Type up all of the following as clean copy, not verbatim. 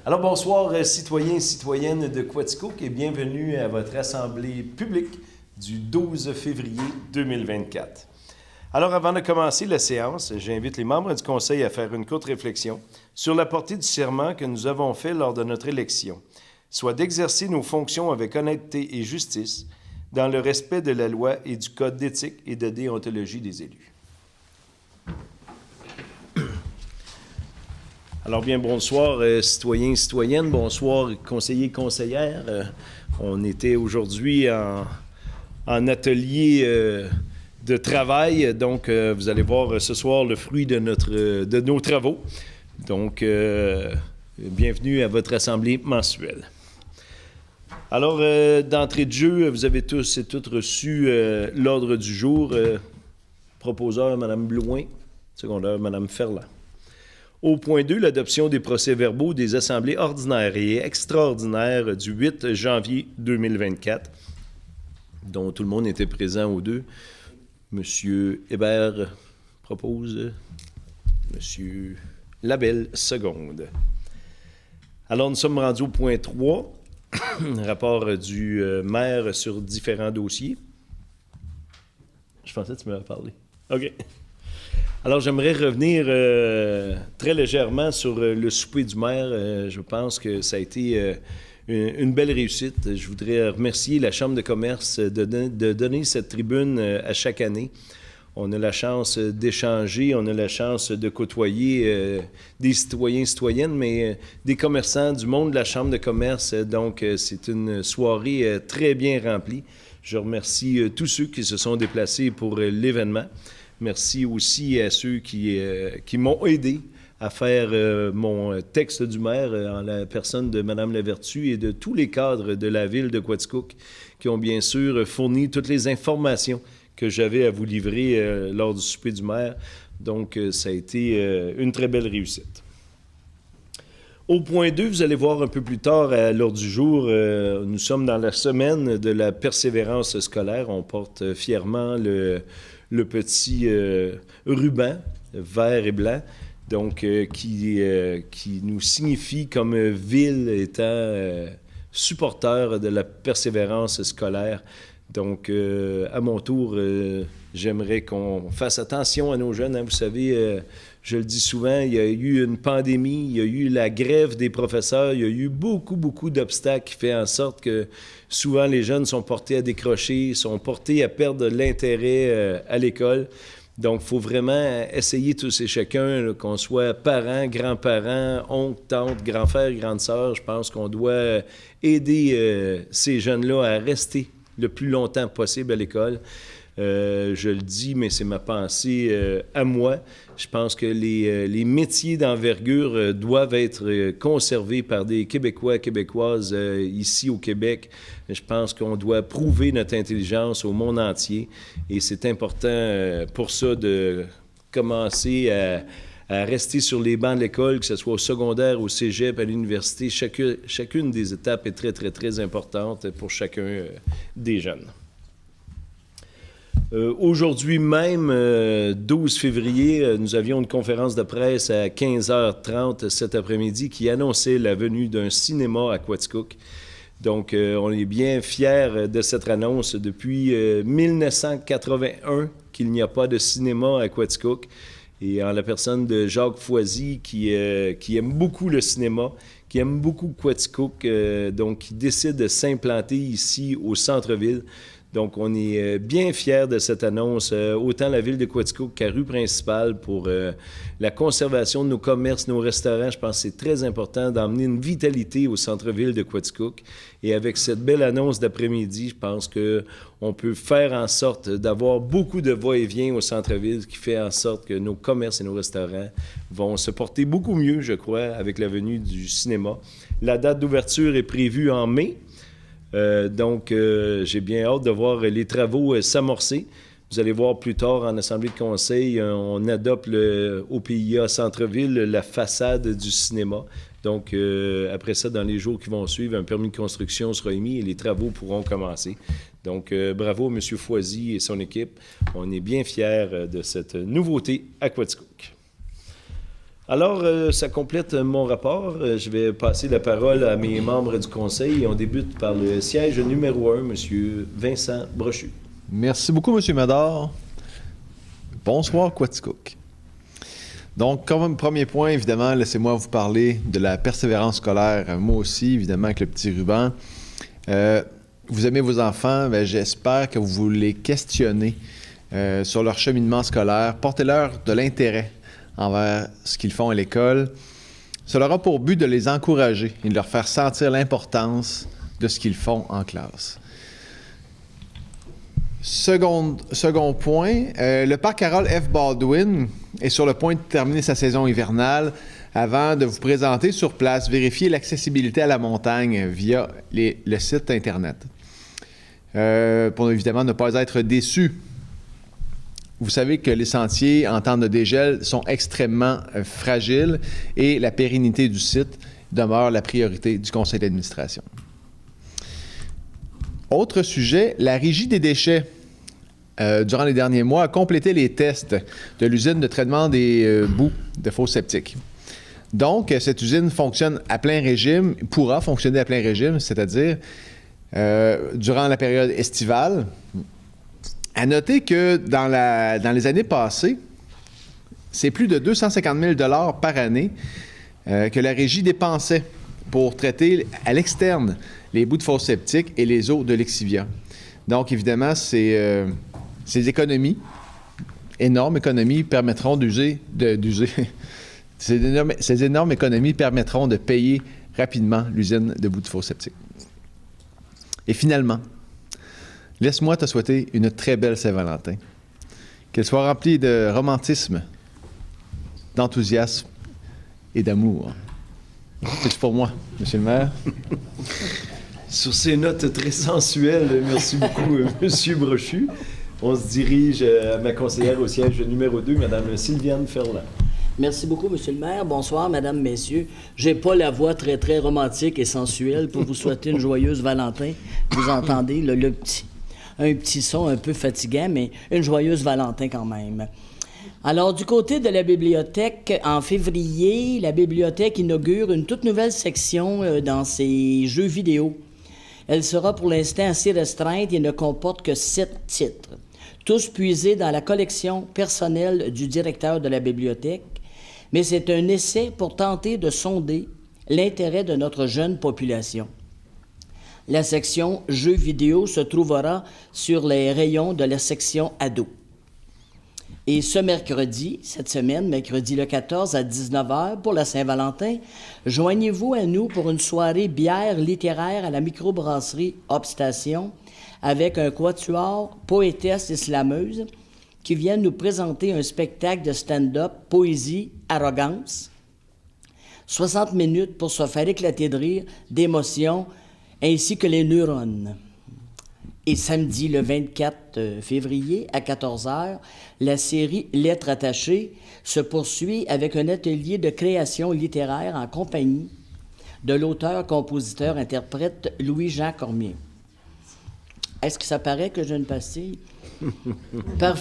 Alors bonsoir citoyens et citoyennes de Quaticook et bienvenue à votre assemblée publique du 12 février 2024. Alors avant de commencer la séance, j'invite les membres du Conseil à faire une courte réflexion sur la portée du serment que nous avons fait lors de notre élection, soit d'exercer nos fonctions avec honnêteté et justice dans le respect de la loi et du code d'éthique et de déontologie des élus. Alors bien, bonsoir citoyens et citoyennes, bonsoir conseillers et conseillères. On était aujourd'hui en atelier de travail, donc vous allez voir ce soir le fruit de nos travaux. Donc, bienvenue à votre assemblée mensuelle. Alors, d'entrée de jeu, vous avez tous et toutes reçu l'ordre du jour. Proposeur, Mme Blouin, secondaire, Mme Ferland. Au point 2, l'adoption des procès-verbaux des assemblées ordinaires et extraordinaires du 8 janvier 2024, dont tout le monde était présent aux deux. M. Hébert propose, M. Labelle seconde. Alors, nous sommes rendus au point 3, rapport du maire sur différents dossiers. Je pensais que tu m'avais parlé. OK. Alors, j'aimerais revenir très légèrement sur le souper du maire. Je pense que ça a été une belle réussite. Je voudrais remercier la Chambre de commerce de donner cette tribune à chaque année. On a la chance d'échanger, on a la chance de côtoyer des citoyens et citoyennes, mais des commerçants du monde de la Chambre de commerce. Donc, c'est une soirée très bien remplie. Je remercie tous ceux qui se sont déplacés pour l'événement. Merci aussi à ceux qui m'ont aidé à faire mon texte du maire en la personne de Mme Lavertu et de tous les cadres de la ville de Quaticook qui ont bien sûr fourni toutes les informations que j'avais à vous livrer lors du souper du maire. Donc, ça a été une très belle réussite. Au point 2, vous allez voir un peu plus tard à l'ordre du jour, nous sommes dans la semaine de la persévérance scolaire. On porte fièrement le petit ruban vert et blanc, donc qui nous signifie comme ville étant supporteur de la persévérance scolaire. Donc, à mon tour, j'aimerais qu'on fasse attention à nos jeunes. Hein. Vous savez, je le dis souvent, il y a eu une pandémie, il y a eu la grève des professeurs, il y a eu beaucoup d'obstacles qui font en sorte que souvent les jeunes sont portés à décrocher, sont portés à perdre l'intérêt à l'école. Donc, il faut vraiment essayer tous et chacun, là, qu'on soit parents, grands-parents, oncles, tantes, grands-frères, grandes sœurs. Je pense qu'on doit aider ces jeunes-là à rester le plus longtemps possible à l'école. Je le dis, mais c'est ma pensée à moi. Je pense que les métiers d'envergure doivent être conservés par des Québécois et Québécoises ici au Québec. Je pense qu'on doit prouver notre intelligence au monde entier et c'est important pour ça de commencer à rester sur les bancs de l'école, que ce soit au secondaire, au cégep, à l'université. Chacune des étapes est très importante pour chacun des jeunes. Aujourd'hui même, 12 février, nous avions une conférence de presse à 15h30 cet après-midi qui annonçait la venue d'un cinéma à Quaticook. Donc, on est bien fiers de cette annonce. Depuis 1981 qu'il n'y a pas de cinéma à Quaticook. Et en la personne de Jacques Foisy, qui aime beaucoup le cinéma, qui aime beaucoup Quaticook, donc qui décide de s'implanter ici au centre-ville. Donc, on est bien fiers de cette annonce, autant la ville de Quaticook qu'à rue principale pour la conservation de nos commerces, nos restaurants. Je pense que c'est très important d'emmener une vitalité au centre-ville de Quaticook. Et avec cette belle annonce d'après-midi, je pense qu'on peut faire en sorte d'avoir beaucoup de va-et-vient au centre-ville, ce qui fait en sorte que nos commerces et nos restaurants vont se porter beaucoup mieux, je crois, avec la venue du cinéma. La date d'ouverture est prévue en mai. Donc, j'ai bien hâte de voir les travaux s'amorcer. Vous allez voir plus tard en Assemblée de conseil, on adopte au PIA Centre-Ville la façade du cinéma. Donc, après ça, dans les jours qui vont suivre, un permis de construction sera émis et les travaux pourront commencer. Donc, bravo à M. Foisy et son équipe. On est bien fiers de cette nouveauté à Quaticook. Alors, ça complète mon rapport. Je vais passer la parole à mes membres du conseil et on débute par le siège numéro 1, M. Vincent Brochu. Merci beaucoup, M. Médard. Bonsoir, Quaticook. Donc, comme premier point, évidemment, laissez-moi vous parler de la persévérance scolaire. Moi aussi, évidemment, avec le petit ruban. Vous aimez vos enfants, bien, j'espère que vous les questionnez sur leur cheminement scolaire. Portez-leur de l'intérêt envers ce qu'ils font à l'école. Cela aura pour but de les encourager et de leur faire sentir l'importance de ce qu'ils font en classe. Second point, le parc Harold F. Baldwin est sur le point de terminer sa saison hivernale. Avant de vous présenter sur place, vérifiez l'accessibilité à la montagne via le site Internet. Pour évidemment ne pas être déçus. Vous savez que les sentiers en temps de dégel sont extrêmement fragiles et la pérennité du site demeure la priorité du conseil d'administration. Autre sujet, la Régie des déchets, durant les derniers mois, a complété les tests de l'usine de traitement des boues de fosses septiques. Donc, cette usine fonctionne à plein régime, pourra fonctionner à plein régime, c'est-à-dire durant la période estivale. À noter que dans les années passées, c'est plus de 250 000 $ par année que la Régie dépensait pour traiter à l'externe les boues de fosses septiques et les eaux de l'exivia. Donc, évidemment, ces économies, énormes économies, permettront ces énormes économies permettront de payer rapidement l'usine de boues de fosses septiques. Et finalement, laisse-moi te souhaiter une très belle Saint-Valentin. Qu'elle soit remplie de romantisme, d'enthousiasme et d'amour. C'est pour moi, Monsieur le maire. Sur ces notes très sensuelles, merci beaucoup, M. Brochu. On se dirige à ma conseillère au siège numéro 2, Mme Sylviane Ferland. Merci beaucoup, Monsieur le maire. Bonsoir, Madame, Messieurs. J'ai pas la voix très, très romantique et sensuelle pour vous souhaiter une joyeuse Valentin. Vous entendez un petit son un peu fatigant, mais une joyeuse Valentin quand même. Alors, du côté de la bibliothèque, en février, la bibliothèque inaugure une toute nouvelle section dans ses jeux vidéo. Elle sera pour l'instant assez restreinte et ne comporte que 7 titres, tous puisés dans la collection personnelle du directeur de la bibliothèque, mais c'est un essai pour tenter de sonder l'intérêt de notre jeune population. La section jeux vidéo se trouvera sur les rayons de la section ados. Et ce mercredi, cette semaine, mercredi le 14 à 19h pour la Saint-Valentin, joignez-vous à nous pour une soirée bière littéraire à la microbrasserie Obstation avec un quatuor poétesse et slameuse qui viennent nous présenter un spectacle de stand-up, poésie, arrogance. 60 minutes pour se faire éclater de rire, d'émotion, ainsi que les neurones. Et samedi, le 24 février, à 14h, la série Lettres attachées se poursuit avec un atelier de création littéraire en compagnie de l'auteur-compositeur-interprète Louis-Jean Cormier. Est-ce que ça paraît que j'ai une pastille? Par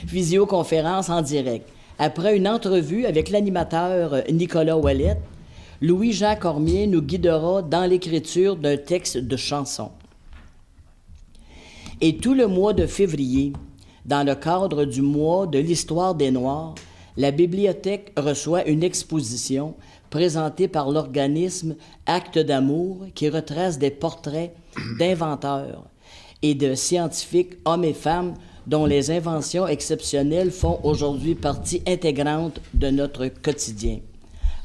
visioconférence en direct. Après une entrevue avec l'animateur Nicolas Ouellette, Louis-Jean Cormier nous guidera dans l'écriture d'un texte de chanson. Et tout le mois de février, dans le cadre du mois de l'histoire des Noirs, la bibliothèque reçoit une exposition présentée par l'organisme Actes d'amour qui retrace des portraits d'inventeurs et de scientifiques, hommes et femmes, dont les inventions exceptionnelles font aujourd'hui partie intégrante de notre quotidien.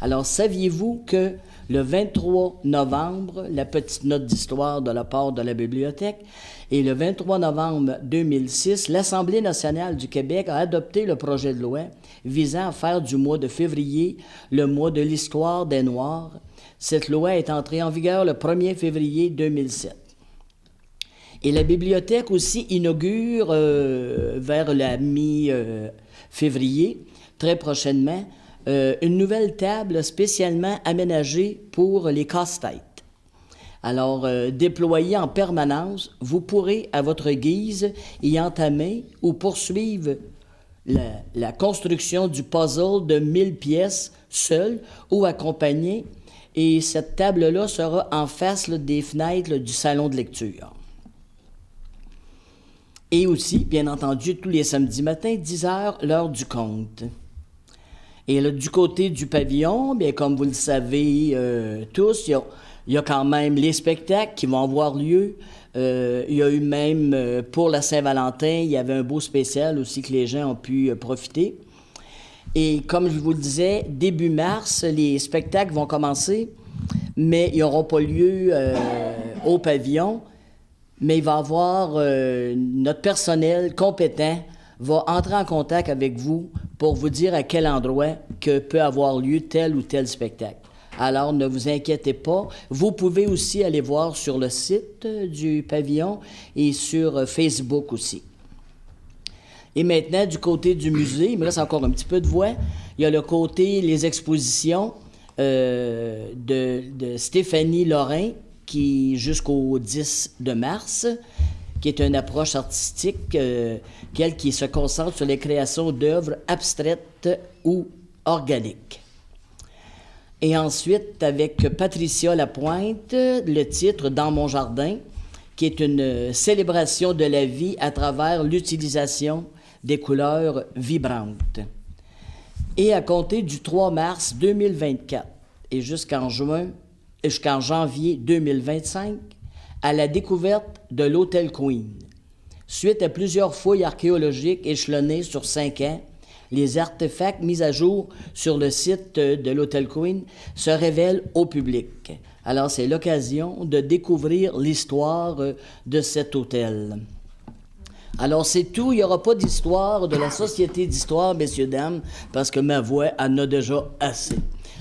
Alors, saviez-vous que le 23 novembre, la petite note d'histoire de la part de la bibliothèque, et le 23 novembre 2006, l'Assemblée nationale du Québec a adopté le projet de loi visant à faire du mois de février le mois de l'histoire des Noirs. Cette loi est entrée en vigueur le 1er février 2007. Et la bibliothèque aussi inaugure vers la mi-février, très prochainement, une nouvelle table spécialement aménagée pour les casse-têtes. Alors, déployée en permanence, vous pourrez, à votre guise, y entamer ou poursuivre la construction du puzzle de 1000 pièces seul ou accompagné. Et cette table-là sera en face des fenêtres du salon de lecture. Et aussi, bien entendu, tous les samedis matins, 10h, l'heure du conte. Et là, du côté du pavillon, bien, comme vous le savez tous, il y a quand même les spectacles qui vont avoir lieu. Il y a eu même, pour la Saint-Valentin, il y avait un beau spécial aussi que les gens ont pu profiter. Et comme je vous le disais, début mars, les spectacles vont commencer, mais ils n'auront pas lieu au pavillon. Mais il va y avoir notre personnel compétent va entrer en contact avec vous pour vous dire à quel endroit que peut avoir lieu tel ou tel spectacle. Alors, ne vous inquiétez pas. Vous pouvez aussi aller voir sur le site du pavillon et sur Facebook aussi. Et maintenant, du côté du musée, il me reste encore un petit peu de voix. Il y a le côté, les expositions de Stéphanie Lorrain, qui jusqu'au 10 de mars, qui est une approche artistique, qui se concentre sur les créations d'œuvres abstraites ou organiques. Et ensuite, avec Patricia Lapointe, le titre « Dans mon jardin », qui est une célébration de la vie à travers l'utilisation des couleurs vibrantes. Et à compter du 3 mars 2024 et jusqu'en janvier 2025, à la découverte de l'Hôtel Queen. Suite à plusieurs fouilles archéologiques échelonnées sur 5 ans, les artefacts mis à jour sur le site de l'Hôtel Queen se révèlent au public. Alors, c'est l'occasion de découvrir l'histoire de cet hôtel. Alors, c'est tout. Il n'y aura pas d'histoire de la Société d'histoire, messieurs, dames, parce que ma voix en a déjà assez.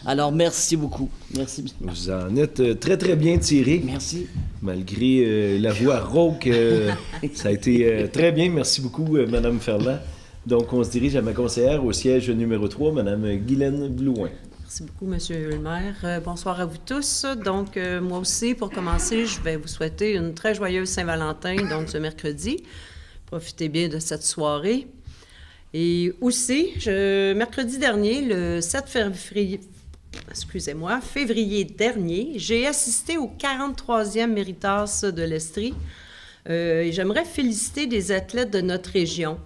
Alors, merci beaucoup. Merci. Vous en êtes très, très bien tiré. Merci. Malgré la voix rauque, ça a été très bien. Merci beaucoup, Mme Ferland. Donc, on se dirige à ma conseillère au siège numéro 3, Mme Guylaine Blouin. Merci beaucoup, Monsieur le maire. Bonsoir à vous tous. Donc, moi aussi, pour commencer, je vais vous souhaiter une très joyeuse Saint-Valentin, donc ce mercredi. Profitez bien de cette soirée. Et aussi, mercredi dernier, le 7 février dernier, j'ai assisté au 43e Méritas de l'Estrie. Et j'aimerais féliciter des athlètes de notre région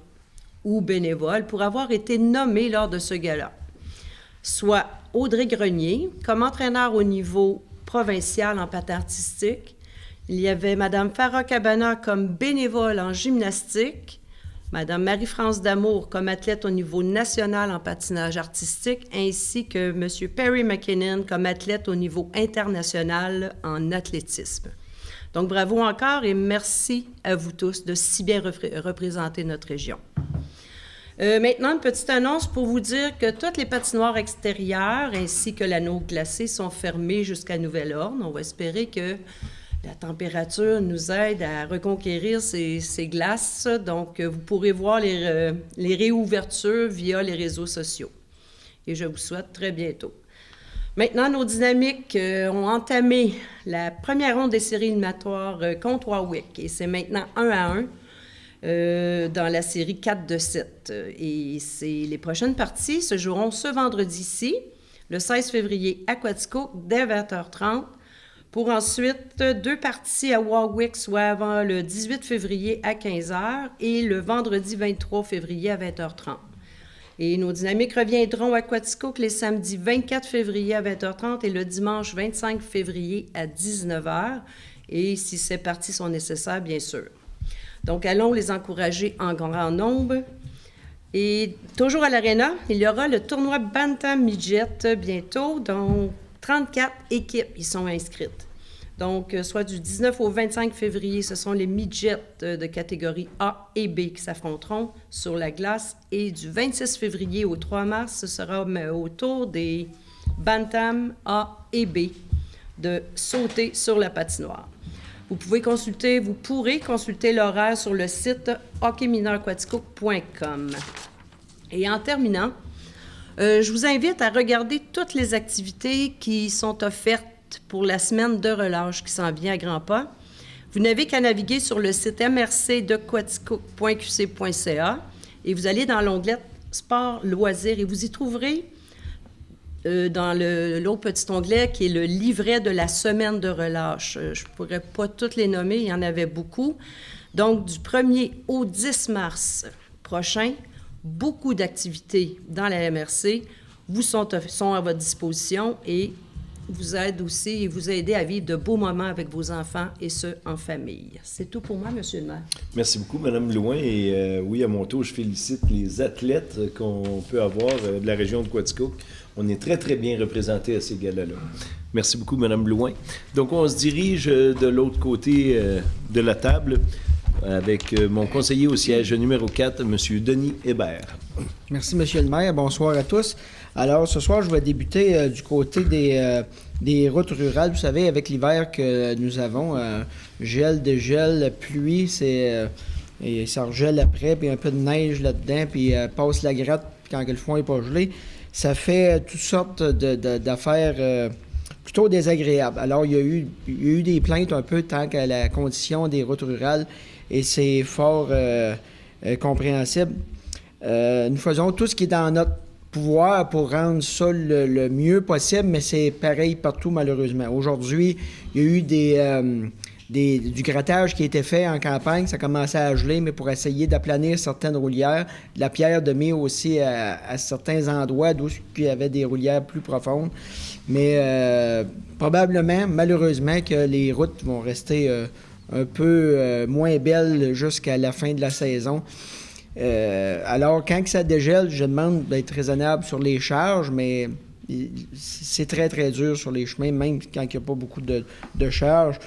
ou bénévoles pour avoir été nommés lors de ce gala. Soit Audrey Grenier, comme entraîneur au niveau provincial en patin artistique. Il y avait Mme Farah Cabana comme bénévole en gymnastique, Mme Marie-France Damour comme athlète au niveau national en patinage artistique, ainsi que M. Perry McKinnon comme athlète au niveau international en athlétisme. Donc, bravo encore et merci à vous tous de si bien représenter notre région. Maintenant, une petite annonce pour vous dire que toutes les patinoires extérieures ainsi que l'anneau glacé sont fermées jusqu'à nouvel ordre. On va espérer que la température nous aide à reconquérir ces glaces. Donc, vous pourrez voir les réouvertures via les réseaux sociaux. Et je vous souhaite très bientôt. Maintenant, nos dynamiques ont entamé la première ronde des séries éliminatoires contre Warwick. Et c'est maintenant 1-1 dans la série 4 de 7. Et les prochaines parties se joueront ce vendredi-ci, le 16 février à Quatico, dès 20h30. Pour ensuite 2 parties à Warwick, soit avant le 18 février à 15h et le vendredi 23 février à 20h30. Et nos dynamiques reviendront à Quatico les samedis 24 février à 20h30 et le dimanche 25 février à 19h. Et si ces parties sont nécessaires, bien sûr. Donc, allons les encourager en grand nombre. Et toujours à l'Arena, il y aura le tournoi Bantam Midget bientôt, dont 34 équipes y sont inscrites. Donc, soit du 19 au 25 février, ce sont les midgets de catégorie A et B qui s'affronteront sur la glace. Et du 26 février au 3 mars, ce sera au tour des Bantam A et B de sauter sur la patinoire. Vous pourrez consulter l'horaire sur le site hockeymineurquatico.com. Et en terminant, je vous invite à regarder toutes les activités qui sont offertes pour la semaine de relâche qui s'en vient à grands pas. Vous n'avez qu'à naviguer sur le site mrcdequatico.qc.ca et vous allez dans l'onglet sport, loisirs, et vous y trouverez dans l'autre petit onglet qui est le livret de la semaine de relâche. Je ne pourrais pas toutes les nommer, il y en avait beaucoup. Donc, du 1er au 10 mars prochain, beaucoup d'activités dans la MRC sont à votre disposition et vous aident aussi et vous aider à vivre de beaux moments avec vos enfants et ce, en famille. C'est tout pour moi, Monsieur le maire. Merci beaucoup, Mme Louin. Et oui, à mon tour, je félicite les athlètes qu'on peut avoir de la région de Quaticook. On est très, très bien représentés à ces galas-là. Merci beaucoup, Mme Louin. Donc, on se dirige de l'autre côté de la table avec mon conseiller au siège numéro 4, M. Denis Hébert. Merci, Monsieur le maire. Bonsoir à tous. Alors, ce soir, je vais débuter du côté des routes rurales. Vous savez, avec l'hiver que nous avons, gel, dégel, pluie, et ça regèle après, puis un peu de neige là-dedans, puis passe la gratte quand le foin n'est pas gelé. Ça fait toutes sortes d'affaires plutôt désagréables. Alors, il y a eu des plaintes un peu tant qu'à la condition des routes rurales, et c'est fort compréhensible. Nous faisons tout ce qui est dans notre pouvoir pour rendre ça le mieux possible, mais c'est pareil partout, malheureusement. Aujourd'hui, il y a eu du grattage qui a été fait en campagne. Ça commençait à geler, mais pour essayer d'aplanir certaines roulières. De la pierre de mai aussi à certains endroits d'où il y avait des roulières plus profondes. Mais probablement, malheureusement, que les routes vont rester un peu moins belles jusqu'à la fin de la saison. Alors, quand ça dégèle, je demande d'être raisonnable sur les charges, mais c'est très, très dur sur les chemins, même quand il n'y a pas beaucoup de charges.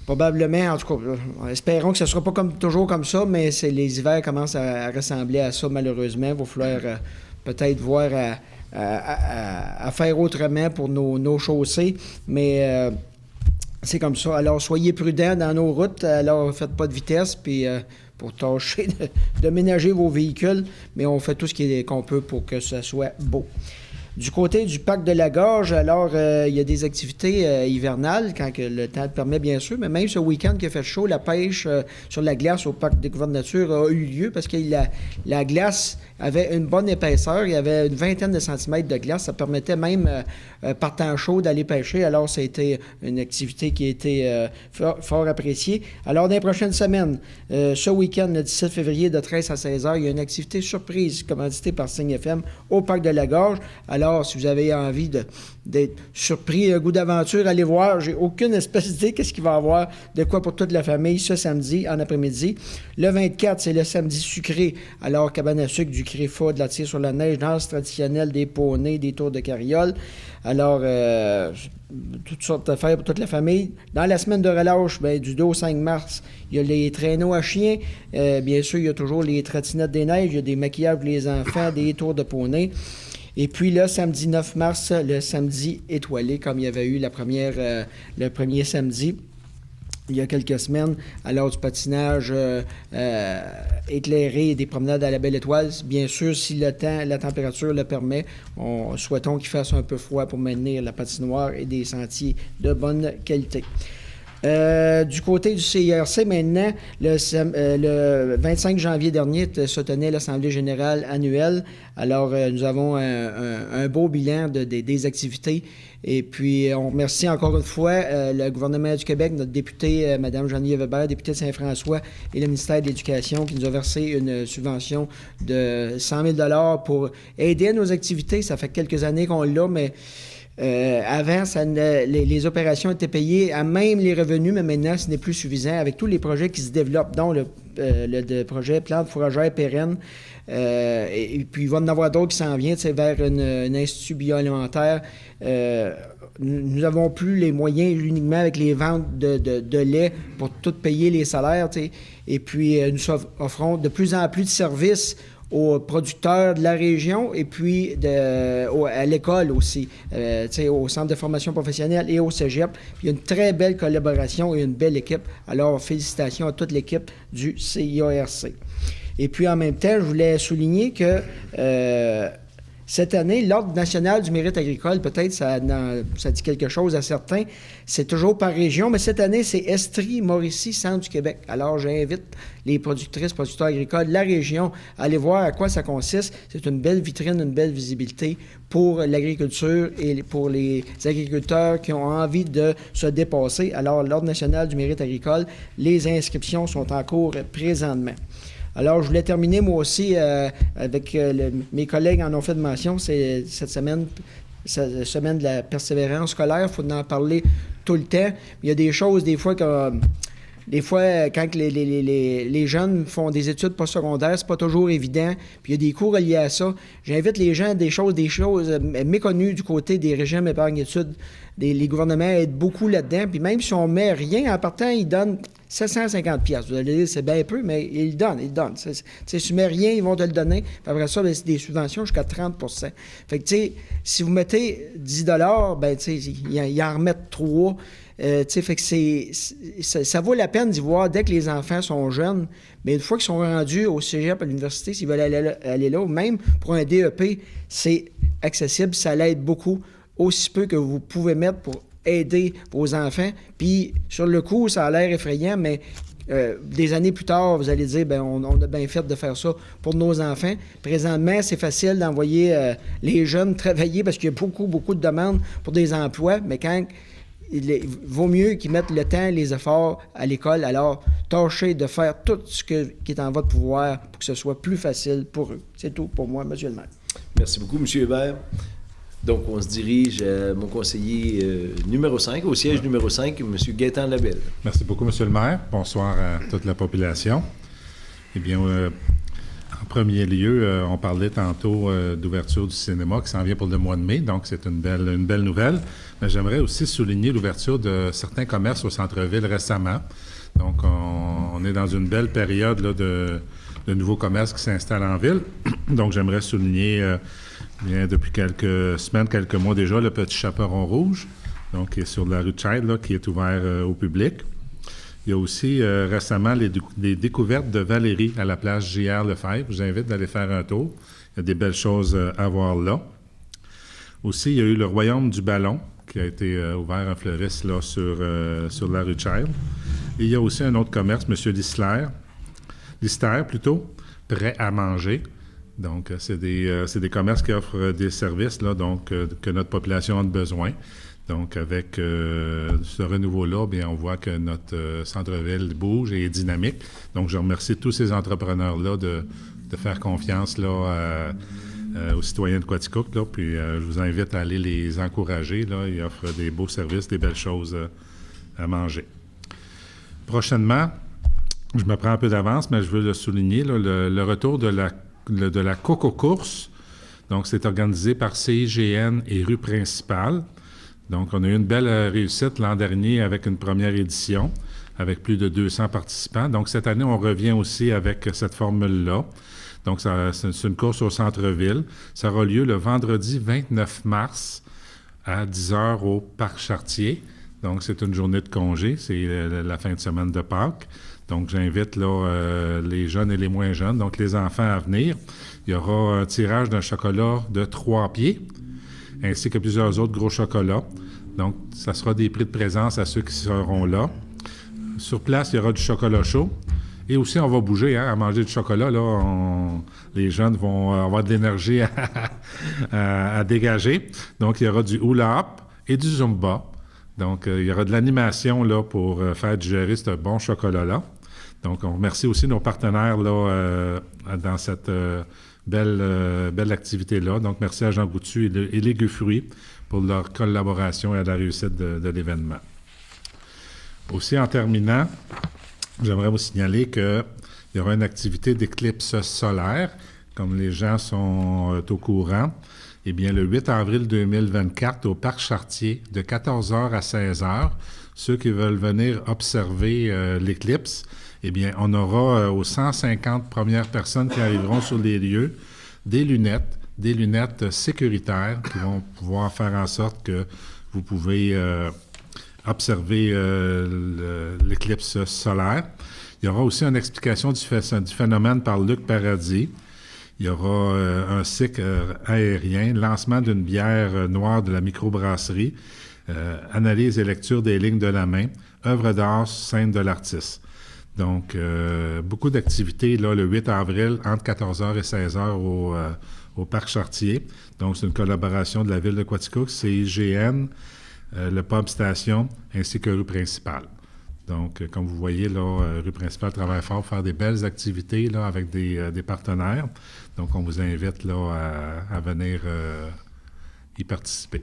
Probablement, en tout cas, espérons que ce ne sera pas toujours comme ça, mais les hivers commencent à ressembler à ça, malheureusement. Il va falloir peut-être voir à faire autrement pour nos chaussées, mais c'est comme ça. Alors, soyez prudents dans nos routes. Alors, faites pas de vitesse, puis pour tâcher de ménager vos véhicules, mais on fait tout ce qu'on peut pour que ça soit beau. Du côté du parc de la Gorge, alors, il y a des activités hivernales, quand que le temps le permet, bien sûr, mais même ce week-end qui a fait chaud, la pêche sur la glace au parc Découverte Nature a eu lieu parce que la glace avait une bonne épaisseur, il y avait une vingtaine de centimètres de glace, ça permettait même, par temps chaud, d'aller pêcher. Alors, ça a été une activité qui a été fort appréciée. Alors, dans les prochaines semaines, ce week-end, le 17 février, de 13 à 16 heures, il y a une activité surprise commanditée par Signe FM au parc de la Gorge. Alors, si vous avez envie d'être surpris, un goût d'aventure, allez voir. J'ai aucune espèce d'idée qu'est-ce qu'il va y avoir de quoi pour toute la famille ce samedi en après-midi. Le 24, c'est le samedi sucré. Alors, cabane à sucre, du créfa, de la tire sur la neige, danse traditionnelle, des poneys, des tours de carriole. Alors, toutes sortes d'affaires pour toute la famille. Dans la semaine de relâche, du 2 au 5 mars, il y a les traîneaux à chiens. Bien sûr, il y a toujours les trottinettes des neiges. Il y a des maquillages pour les enfants, des tours de poney. Et puis le samedi 9 mars, le samedi étoilé, comme il y avait eu le premier samedi, il y a quelques semaines, alors du patinage éclairé et des promenades à la belle étoile. Bien sûr, si la température le permet, souhaitons qu'il fasse un peu froid pour maintenir la patinoire et des sentiers de bonne qualité. Du côté du CIRC, maintenant, le 25 janvier dernier se tenait l'Assemblée générale annuelle. Alors, nous avons un beau bilan des activités. Et puis, on remercie encore une fois le gouvernement du Québec, notre députée, Mme Geneviève Weber, députée de Saint-François, et le ministère de l'Éducation, qui nous a versé une subvention de 100 000 pour aider à nos activités. Ça fait quelques années qu'on l'a, mais avant, les opérations étaient payées à même les revenus, mais maintenant, ce n'est plus suffisant avec tous les projets qui se développent, dont le projet Plante fourragère pérenne. Et puis, il va y en avoir d'autres qui s'en viennent vers un institut bioalimentaire. Nous n'avons plus les moyens uniquement avec les ventes de lait pour tout payer les salaires. Et puis, nous offrons de plus en plus de services aux producteurs de la région et puis à l'école aussi, au centre de formation professionnelle et au cégep. Puis il y a une très belle collaboration et une belle équipe. Alors, félicitations à toute l'équipe du CIARC. Et puis, en même temps, je voulais souligner que Cette année, l'Ordre national du mérite agricole, peut-être ça dit quelque chose à certains, c'est toujours par région, mais cette année, c'est Estrie, Mauricie, Centre du Québec. Alors, j'invite les productrices, producteurs agricoles de la région à aller voir à quoi ça consiste. C'est une belle vitrine, une belle visibilité pour l'agriculture et pour les agriculteurs qui ont envie de se dépasser. Alors, l'Ordre national du mérite agricole, les inscriptions sont en cours présentement. Alors, je voulais terminer, moi aussi, avec mes collègues en ont fait de mention, c'est cette semaine de la persévérance scolaire, il faut en parler tout le temps. Il y a des choses, des fois, quand les jeunes font des études postsecondaires, c'est pas toujours évident, puis il y a des cours reliés à ça. J'invite les gens à des choses méconnues du côté des régimes épargne-études. Les gouvernements aident beaucoup là-dedans, puis même si on met rien, en partant, ils donnent 750$. Vous allez dire, c'est bien peu, mais ils le donnent. Si tu mets rien, ils vont te le donner. Puis après ça, c'est des subventions jusqu'à 30%. Fait que, tu sais, si vous mettez 10$, ben, tu sais, ils en remettent 3$. Fait que ça vaut la peine d'y voir dès que les enfants sont jeunes. Mais une fois qu'ils sont rendus au cégep, à l'université, s'ils veulent aller là, ou même pour un DEP, c'est accessible, ça l'aide beaucoup. Aussi peu que vous pouvez mettre pour aider vos enfants. Puis, sur le coup, ça a l'air effrayant, mais des années plus tard, vous allez dire, bien, on a bien fait de faire ça pour nos enfants. Présentement, c'est facile d'envoyer les jeunes travailler parce qu'il y a beaucoup, beaucoup de demandes pour des emplois, mais quand il vaut mieux qu'ils mettent le temps et les efforts à l'école. Alors, tâchez de faire tout ce qui est en votre pouvoir pour que ce soit plus facile pour eux. C'est tout pour moi, M. le maire. Merci beaucoup, M. Hébert. Donc, on se dirige à mon conseiller numéro 5, au siège numéro 5, M. Gaétan Labelle. Merci beaucoup, M. le maire. Bonsoir à toute la population. Eh bien, en premier lieu, on parlait tantôt d'ouverture du cinéma qui s'en vient pour le mois de mai, donc c'est une belle nouvelle. Mais j'aimerais aussi souligner l'ouverture de certains commerces au centre-ville récemment. Donc, on est dans une belle période là, de nouveaux commerces qui s'installent en ville. Donc, j'aimerais souligner... Bien, depuis quelques semaines, quelques mois déjà, le Petit Chaperon Rouge, donc qui est sur la rue Child, là, qui est ouvert au public. Il y a aussi récemment les découvertes de Valérie à la place J.R. Lefebvre. Je vous invite d'aller faire un tour. Il y a des belles choses à voir là. Aussi, il y a eu le Royaume du Ballon, qui a été ouvert en fleuriste là, sur la rue Child. Et il y a aussi un autre commerce, M. Lister, prêt à manger. Donc, c'est des commerces qui offrent des services là, donc, que notre population a besoin. Donc, avec ce renouveau-là, bien, on voit que notre centre-ville bouge et est dynamique. Donc, je remercie tous ces entrepreneurs-là de faire confiance là, aux citoyens de Quaticook. Là, puis, je vous invite à aller les encourager. Là. Ils offrent des beaux services, des belles choses à manger. Prochainement, je me prends un peu d'avance, mais je veux le souligner, là, le retour de la Coco-course. Donc, c'est organisé par CIGN et Rue Principale. Donc, on a eu une belle réussite l'an dernier avec une première édition, avec plus de 200 participants. Donc, cette année, on revient aussi avec cette formule-là. Donc, c'est une course au centre-ville. Ça aura lieu le vendredi 29 mars à 10h au Parc Chartier. Donc, c'est une journée de congé. C'est la fin de semaine de Pâques. Donc, j'invite là, les jeunes et les moins jeunes, donc les enfants à venir. Il y aura un tirage d'un chocolat de 3 pieds, ainsi que plusieurs autres gros chocolats. Donc, ça sera des prix de présence à ceux qui seront là. Sur place, il y aura du chocolat chaud. Et aussi, on va bouger à manger du chocolat. Là, les jeunes vont avoir de l'énergie à dégager. Donc, il y aura du hula hoop et du zumba. Donc, il y aura de l'animation là, pour faire digérer ce bon chocolat-là. Donc, on remercie aussi nos partenaires là, dans cette belle activité-là. Donc, merci à Jean Goutu et les Fruits pour leur collaboration et à la réussite de l'événement. Aussi, en terminant, j'aimerais vous signaler qu'il y aura une activité d'éclipse solaire, comme les gens sont au courant. Eh bien, le 8 avril 2024, au Parc Chartier, de 14h à 16h, ceux qui veulent venir observer l'éclipse, eh bien, on aura aux 150 premières personnes qui arriveront sur les lieux des lunettes sécuritaires qui vont pouvoir faire en sorte que vous pouvez observer l'éclipse solaire. Il y aura aussi une explication du phénomène par Luc Paradis. Il y aura un cycle aérien, lancement d'une bière noire de la microbrasserie, analyse et lecture des lignes de la main, œuvre d'art, scène de l'artiste. Donc, beaucoup d'activités là, le 8 avril, entre 14h et 16h au Parc Chartier. Donc, c'est une collaboration de la Ville de Quaticook, CIGN, le Pub Station, ainsi que rue principale. Donc, comme vous voyez, là, rue principale travaille fort pour faire des belles activités là, avec des partenaires. Donc, on vous invite là, à venir y participer.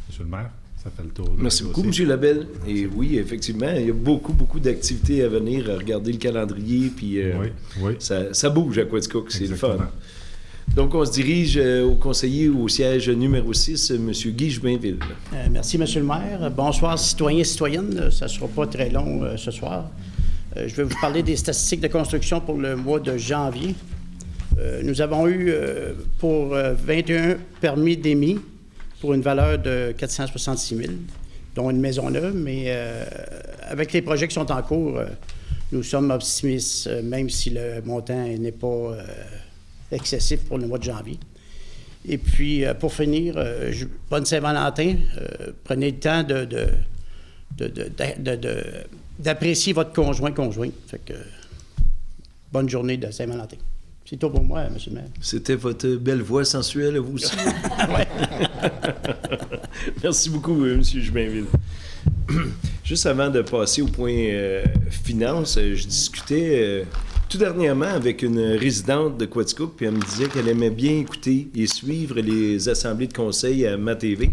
Monsieur le maire, ça fait le tour. Merci beaucoup, M. Labelle. Et oui, effectivement, il y a beaucoup d'activités à venir. Regardez le calendrier, puis oui. Ça bouge à Quaticook, c'est le fun. Exactement. Donc, on se dirige au conseiller au siège numéro 6, M. Guy Jobainville. Merci, M. le maire. Bonsoir, citoyens et citoyennes. Ça ne sera pas très long ce soir. Je vais vous parler des statistiques de construction pour le mois de janvier. Nous avons eu pour 21 permis d'émis pour une valeur de 466 000, dont une maison neuve, mais avec les projets qui sont en cours, nous sommes optimistes, même si le montant n'est pas excessif pour le mois de janvier. Et puis, pour finir, bonne Saint-Valentin. Prenez le temps d'apprécier votre conjoint. Fait que, bonne journée de Saint-Valentin. C'est tout pour moi, M. le maire. C'était votre belle voix sensuelle, vous aussi. Merci beaucoup, M. Jobainville. Juste avant de passer au point finance, je discutais tout dernièrement avec une résidente de Quaticook, puis elle me disait qu'elle aimait bien écouter et suivre les assemblées de conseil à MaTV.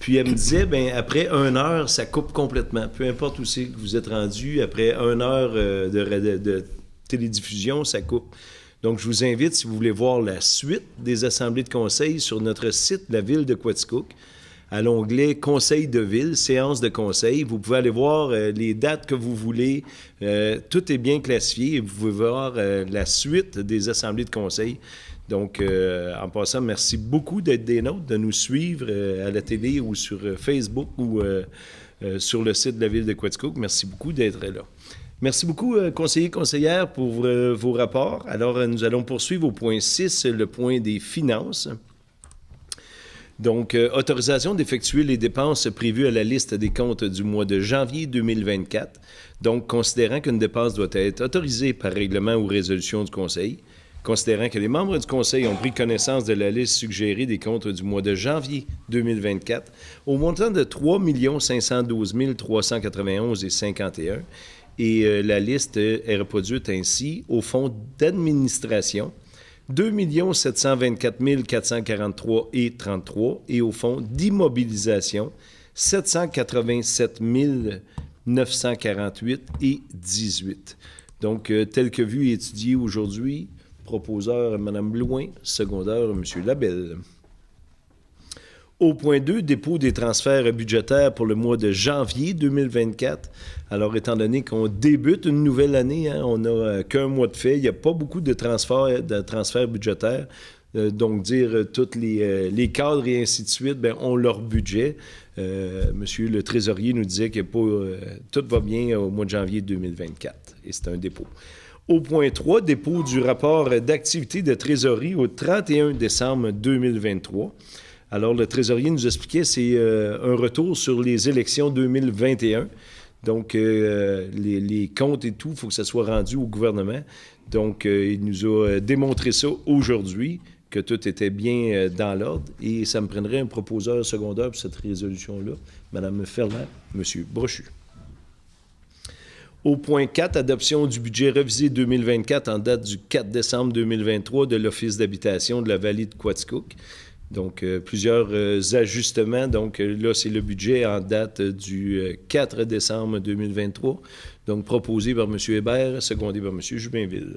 Puis elle me disait, bien, après 1 heure, ça coupe complètement. Peu importe où c'est que vous êtes rendu, après 1 heure de télédiffusion, ça coupe. Donc, je vous invite, si vous voulez voir la suite des assemblées de conseil sur notre site, la Ville de Quaticook, à l'onglet Conseil de ville, séance de conseil. Vous pouvez aller voir les dates que vous voulez. Tout est bien classifié et vous pouvez voir la suite des assemblées de conseil. Donc, en passant, merci beaucoup d'être des nôtres, de nous suivre à la télé ou sur Facebook ou sur le site de la Ville de Quaticook. Merci beaucoup d'être là. Merci beaucoup, conseillers, conseillères, pour vos rapports. Alors, nous allons poursuivre au point 6, le point des finances. Donc, autorisation d'effectuer les dépenses prévues à la liste des comptes du mois de janvier 2024. Donc, considérant qu'une dépense doit être autorisée par règlement ou résolution du Conseil, considérant que les membres du Conseil ont pris connaissance de la liste suggérée des comptes du mois de janvier 2024 au montant de 3 512 391,51 et la liste est reproduite ainsi au fonds d'administration 2 724 443,33 et au fonds d'immobilisation 787 948,18. Donc, tel que vu et étudié aujourd'hui, proposeur Mme Blouin, secondaire M. Labelle. Au point 2, dépôt des transferts budgétaires pour le mois de janvier 2024. Alors, étant donné qu'on débute une nouvelle année, on n'a qu'un mois de fait, il n'y a pas beaucoup de transferts budgétaires. Donc, dire tous les cadres et ainsi de suite, bien, ont leur budget. Monsieur le trésorier nous disait que tout va bien au mois de janvier 2024. Et c'est un dépôt. Au point 3, dépôt du rapport d'activité de trésorerie au 31 décembre 2023. Alors, le trésorier nous expliquait, c'est un retour sur les élections 2021. Donc, les comptes et tout, il faut que ça soit rendu au gouvernement. Donc, il nous a démontré ça aujourd'hui, que tout était bien dans l'ordre. Et ça me prendrait un proposeur secondaire pour cette résolution-là, Mme Ferland, M. Brochu. Au point 4, adoption du budget révisé 2024 en date du 4 décembre 2023 de l'Office d'habitation de la vallée de Quaticook. Donc, plusieurs ajustements. Donc, là, c'est le budget en date du 4 décembre 2023. Donc, proposé par M. Hébert, secondé par M. Jobainville.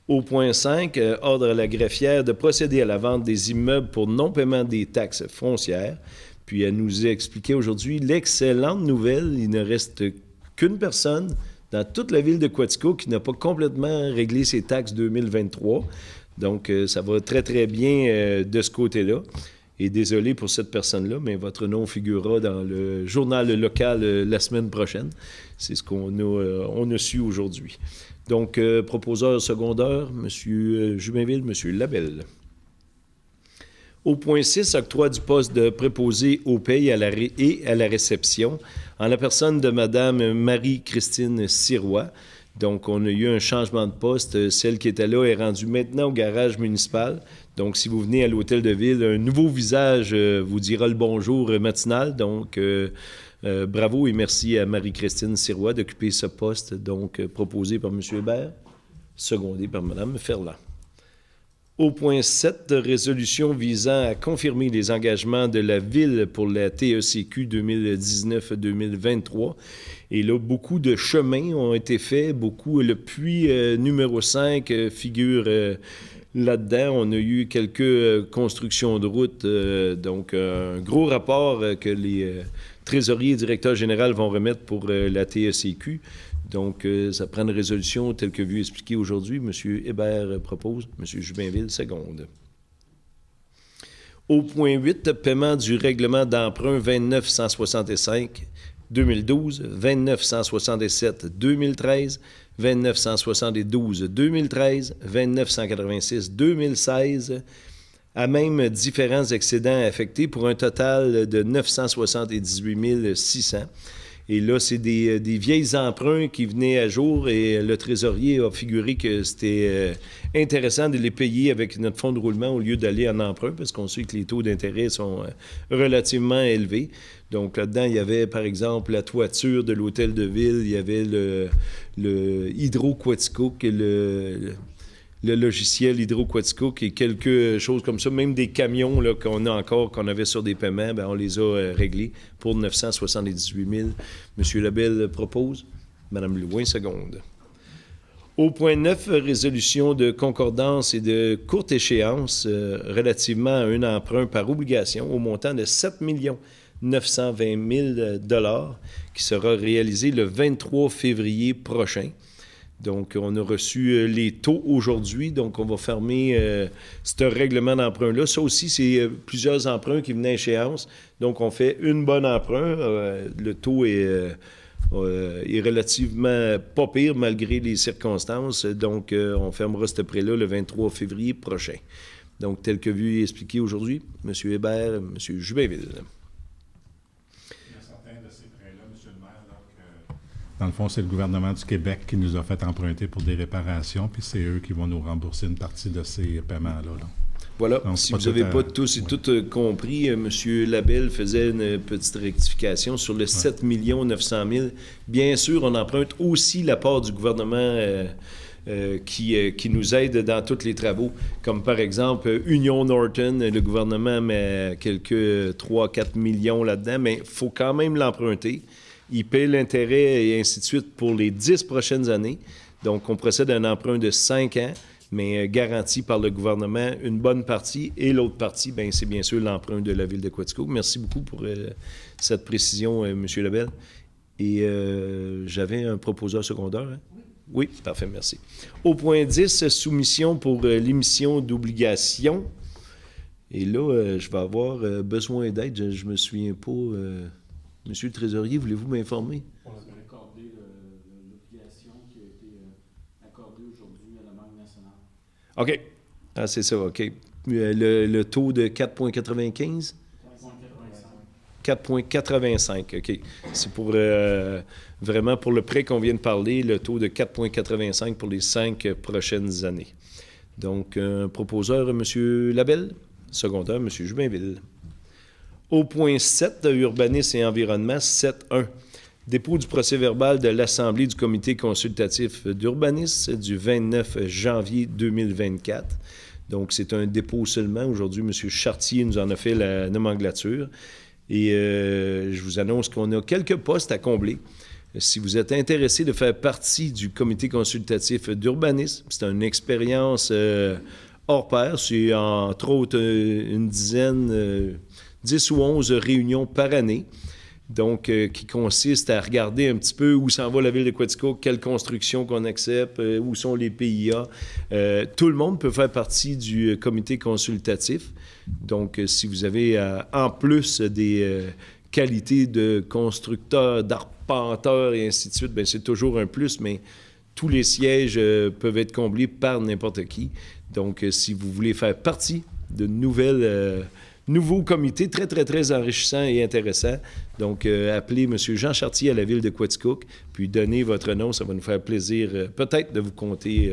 Au point 5, ordre à la greffière de procéder à la vente des immeubles pour non-paiement des taxes foncières. Puis, elle nous a expliqué aujourd'hui l'excellente nouvelle. Il ne reste qu'une personne dans toute la ville de Quaticook qui n'a pas complètement réglé ses taxes 2023. Donc, ça va très, très bien de ce côté-là. Et désolé pour cette personne-là, mais votre nom figurera dans le journal local la semaine prochaine. C'est ce qu'on a su aujourd'hui. Donc, proposeur secondaire, M. Jubainville, M. Labelle. Au point 6, octroi du poste de préposé aux payes et à la réception en la personne de Mme Marie-Christine Sirois. Donc, on a eu un changement de poste. Celle qui était là est rendue maintenant au garage municipal. Donc, si vous venez à l'hôtel de ville, un nouveau visage vous dira le bonjour matinal. Donc, bravo et merci à Marie-Christine Sirois d'occuper ce poste, donc proposé par M. Hébert, secondé par Mme Ferland. Au point 7, résolution visant à confirmer les engagements de la Ville pour la TECQ 2019-2023. Et là, beaucoup de chemins ont été faits, le puits numéro 5 figure là-dedans. On a eu quelques constructions de routes, donc un gros rapport que les trésoriers et directeurs généraux vont remettre pour la TECQ. Donc, ça prend une résolution telle que vu expliquée aujourd'hui. M. Hébert propose, M. Jubainville seconde. Au point 8, paiement du règlement d'emprunt 2965 2012, 2967 2013, 2972 2013, 2986 2016, à même différents excédents affectés pour un total de 978 600. Et là, c'est des vieilles emprunts qui venaient à jour et le trésorier a figuré que c'était intéressant de les payer avec notre fonds de roulement au lieu d'aller en emprunt parce qu'on sait que les taux d'intérêt sont relativement élevés. Donc là-dedans, il y avait par exemple la toiture de l'hôtel de ville, il y avait le Hydro-Quaticook et le logiciel Hydro-Quaticook et quelque chose comme ça, même des camions là, qu'on a encore, qu'on avait sur des paiements, bien, on les a réglés pour 978 000. M. Labelle propose. Mme Louin, seconde. Au point 9, résolution de concordance et de courte échéance relativement à un emprunt par obligation au montant de 7 920 000 qui sera réalisé le 23 février prochain. Donc, on a reçu les taux aujourd'hui, donc on va fermer ce règlement d'emprunt-là. Ça aussi, c'est plusieurs emprunts qui venaient à échéance. Donc, on fait une bonne emprunt. Le taux est relativement pas pire malgré les circonstances. Donc, on fermera ce prêt-là le 23 février prochain. Donc, tel que vu et expliqué aujourd'hui, M. Hébert, M. Jubainville. Dans le fond, c'est le gouvernement du Québec qui nous a fait emprunter pour des réparations, puis c'est eux qui vont nous rembourser une partie de ces paiements-là. Voilà. Donc, si vous n'avez pas tous et toutes compris, M. Labelle faisait une petite rectification sur le 7 900 000. Bien sûr, on emprunte aussi la part du gouvernement qui nous aide dans tous les travaux, comme par exemple Union Norton, le gouvernement met quelques 3-4 millions là-dedans, mais il faut quand même l'emprunter. Il paie l'intérêt et ainsi de suite pour les 10 prochaines années. Donc, on procède à un emprunt de 5 ans, mais garanti par le gouvernement une bonne partie. Et l'autre partie, bien, c'est bien sûr l'emprunt de la Ville de Quaticook. Merci beaucoup pour cette précision, M. Labelle. Et j'avais un proposeur secondaire. Hein? Oui, parfait, merci. Au point 10, soumission pour l'émission d'obligations. Et là, je vais avoir besoin d'aide. Je ne me souviens pas... Monsieur le Trésorier, voulez-vous m'informer? On a accordé l'obligation qui a été accordée aujourd'hui à la Banque nationale. OK. Ah, c'est ça, OK. Le taux de 4,95? 4,85, OK. C'est pour vraiment pour le prêt qu'on vient de parler, le taux de 4,85 pour les 5 prochaines années. Donc, un proposeur, M. Labelle. Secondaire, M. Jubainville. Au point 7, urbanisme et environnement, 7.1. Dépôt du procès-verbal de l'Assemblée du comité consultatif d'urbanisme du 29 janvier 2024. Donc, c'est un dépôt seulement. Aujourd'hui, M. Chartier nous en a fait la nomenclature. Et je vous annonce qu'on a quelques postes à combler. Si vous êtes intéressé de faire partie du comité consultatif d'urbanisme, c'est une expérience hors pair. C'est entre autres une dizaine... 10 ou 11 réunions par année. donc qui consiste à regarder un petit peu où s'en va la ville de Quaticook, quelles constructions qu'on accepte, où sont les PIA. Tout le monde peut faire partie du comité consultatif. Donc, si vous avez en plus des qualités de constructeur, d'arpenteur et ainsi de suite, bien, c'est toujours un plus, mais tous les sièges peuvent être comblés par n'importe qui. Donc, si vous voulez faire partie de nouveaux comités très, très, très enrichissants et intéressants, donc appelez M. Jean Chartier à la ville de Quaticook, puis donnez votre nom. Ça va nous faire plaisir peut-être de vous compter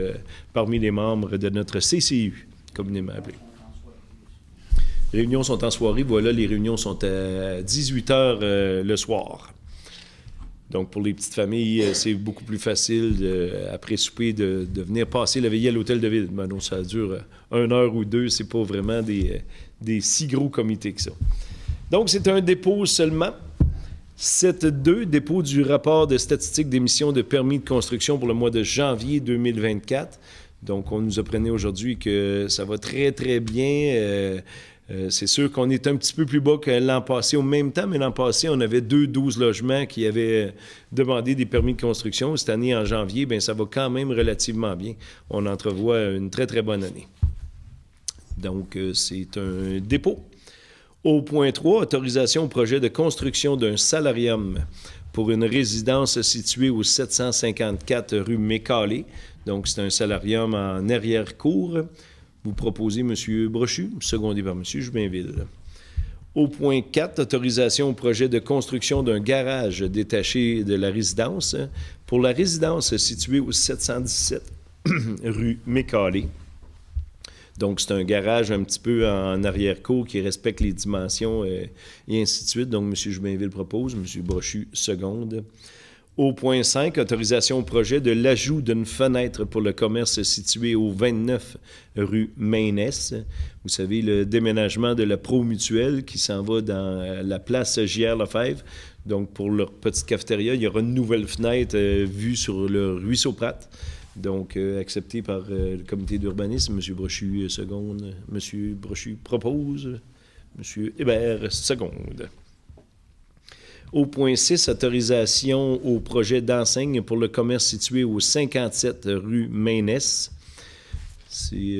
parmi les membres de notre CCU, communément appelé. Les réunions sont en soirée. Voilà, les réunions sont à 18h le soir. Donc, pour les petites familles, c'est beaucoup plus facile, après souper, de venir passer la veillée à l'hôtel de ville. Ben non, ça dure 1 heure ou 2. C'est pas vraiment des si gros comités que ça. Donc, c'est un dépôt seulement. 7.2, dépôt du rapport de statistiques d'émission de permis de construction pour le mois de janvier 2024. Donc, on nous apprenait aujourd'hui que ça va très, très bien. C'est sûr qu'on est un petit peu plus bas que l'an passé au même temps, mais l'an passé, on avait 12 logements qui avaient demandé des permis de construction. Cette année, en janvier, bien, ça va quand même relativement bien. On entrevoit une très, très bonne année. Donc, c'est un dépôt. Au point 3, autorisation au projet de construction d'un salarium pour une résidence située au 754 rue Mécalé. Donc, c'est un salarium en arrière-cour. Vous proposez M. Brochu, secondé par M. Joubinville. Au point 4, autorisation au projet de construction d'un garage détaché de la résidence pour la résidence située au 717 rue Mécalé. Donc, c'est un garage un petit peu en arrière-cour qui respecte les dimensions et ainsi de suite. Donc, M. Joubinville propose, M. Brochu seconde. Au point 5, autorisation au projet de l'ajout d'une fenêtre pour le commerce situé au 29 rue Maynès. Vous savez, le déménagement de la Pro-Mutuelle qui s'en va dans la place J.R. Lefebvre. Donc, pour leur petite cafétéria, il y aura une nouvelle fenêtre vue sur le ruisseau Pratt. Donc, accepté par le comité d'urbanisme. M. Brochu seconde. M. Brochu propose. M. Hébert seconde. Au point 6, autorisation au projet d'enseigne pour le commerce situé au 57 rue Maynès. C'est...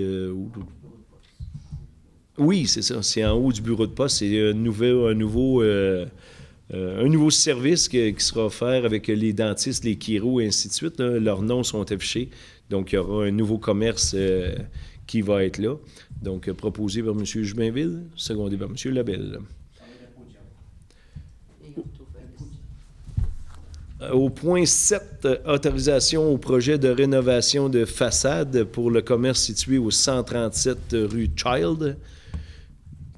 Oui, c'est ça. C'est en haut du bureau de poste. C'est un nouveau service qui sera offert avec les dentistes, les chiro et ainsi de suite. Là. Leurs noms sont affichés. Donc, il y aura un nouveau commerce qui va être là. Donc, proposé par M. Joubinville, secondé par M. Labelle. Au point 7, autorisation au projet de rénovation de façade pour le commerce situé au 137 rue Child.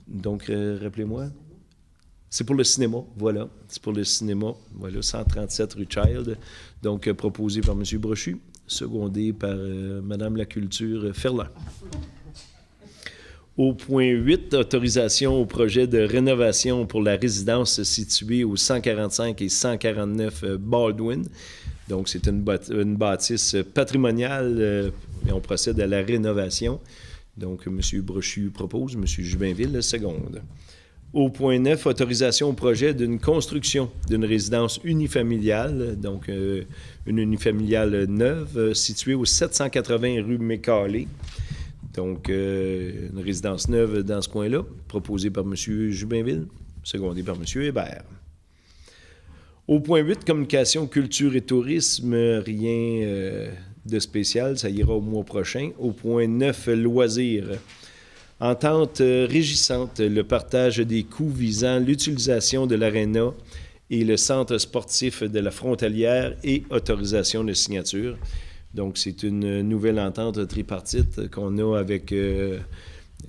Donc, rappelez-moi. C'est pour le cinéma, voilà. C'est pour le cinéma, voilà, 137 rue Child. Donc, proposé par M. Brochu, secondé par Mme la Culture Ferland. Au point 8, autorisation au projet de rénovation pour la résidence située au 145 et 149 Baldwin. Donc, c'est une bâtisse patrimoniale et on procède à la rénovation. Donc, M. Brochu propose, M. Joubinville seconde. Au point 9, autorisation au projet d'une construction d'une résidence unifamiliale, donc une unifamiliale neuve située au 780 rue Mécalé. Donc, une résidence neuve dans ce coin-là, proposée par M. Joubinville, secondée par M. Hébert. Au point 8, communication, culture et tourisme, rien de spécial, ça ira au mois prochain. Au point 9, loisirs. Entente régissante, le partage des coûts visant l'utilisation de l'aréna et le centre sportif de la Frontalière et autorisation de signature. Donc, c'est une nouvelle entente tripartite qu'on a avec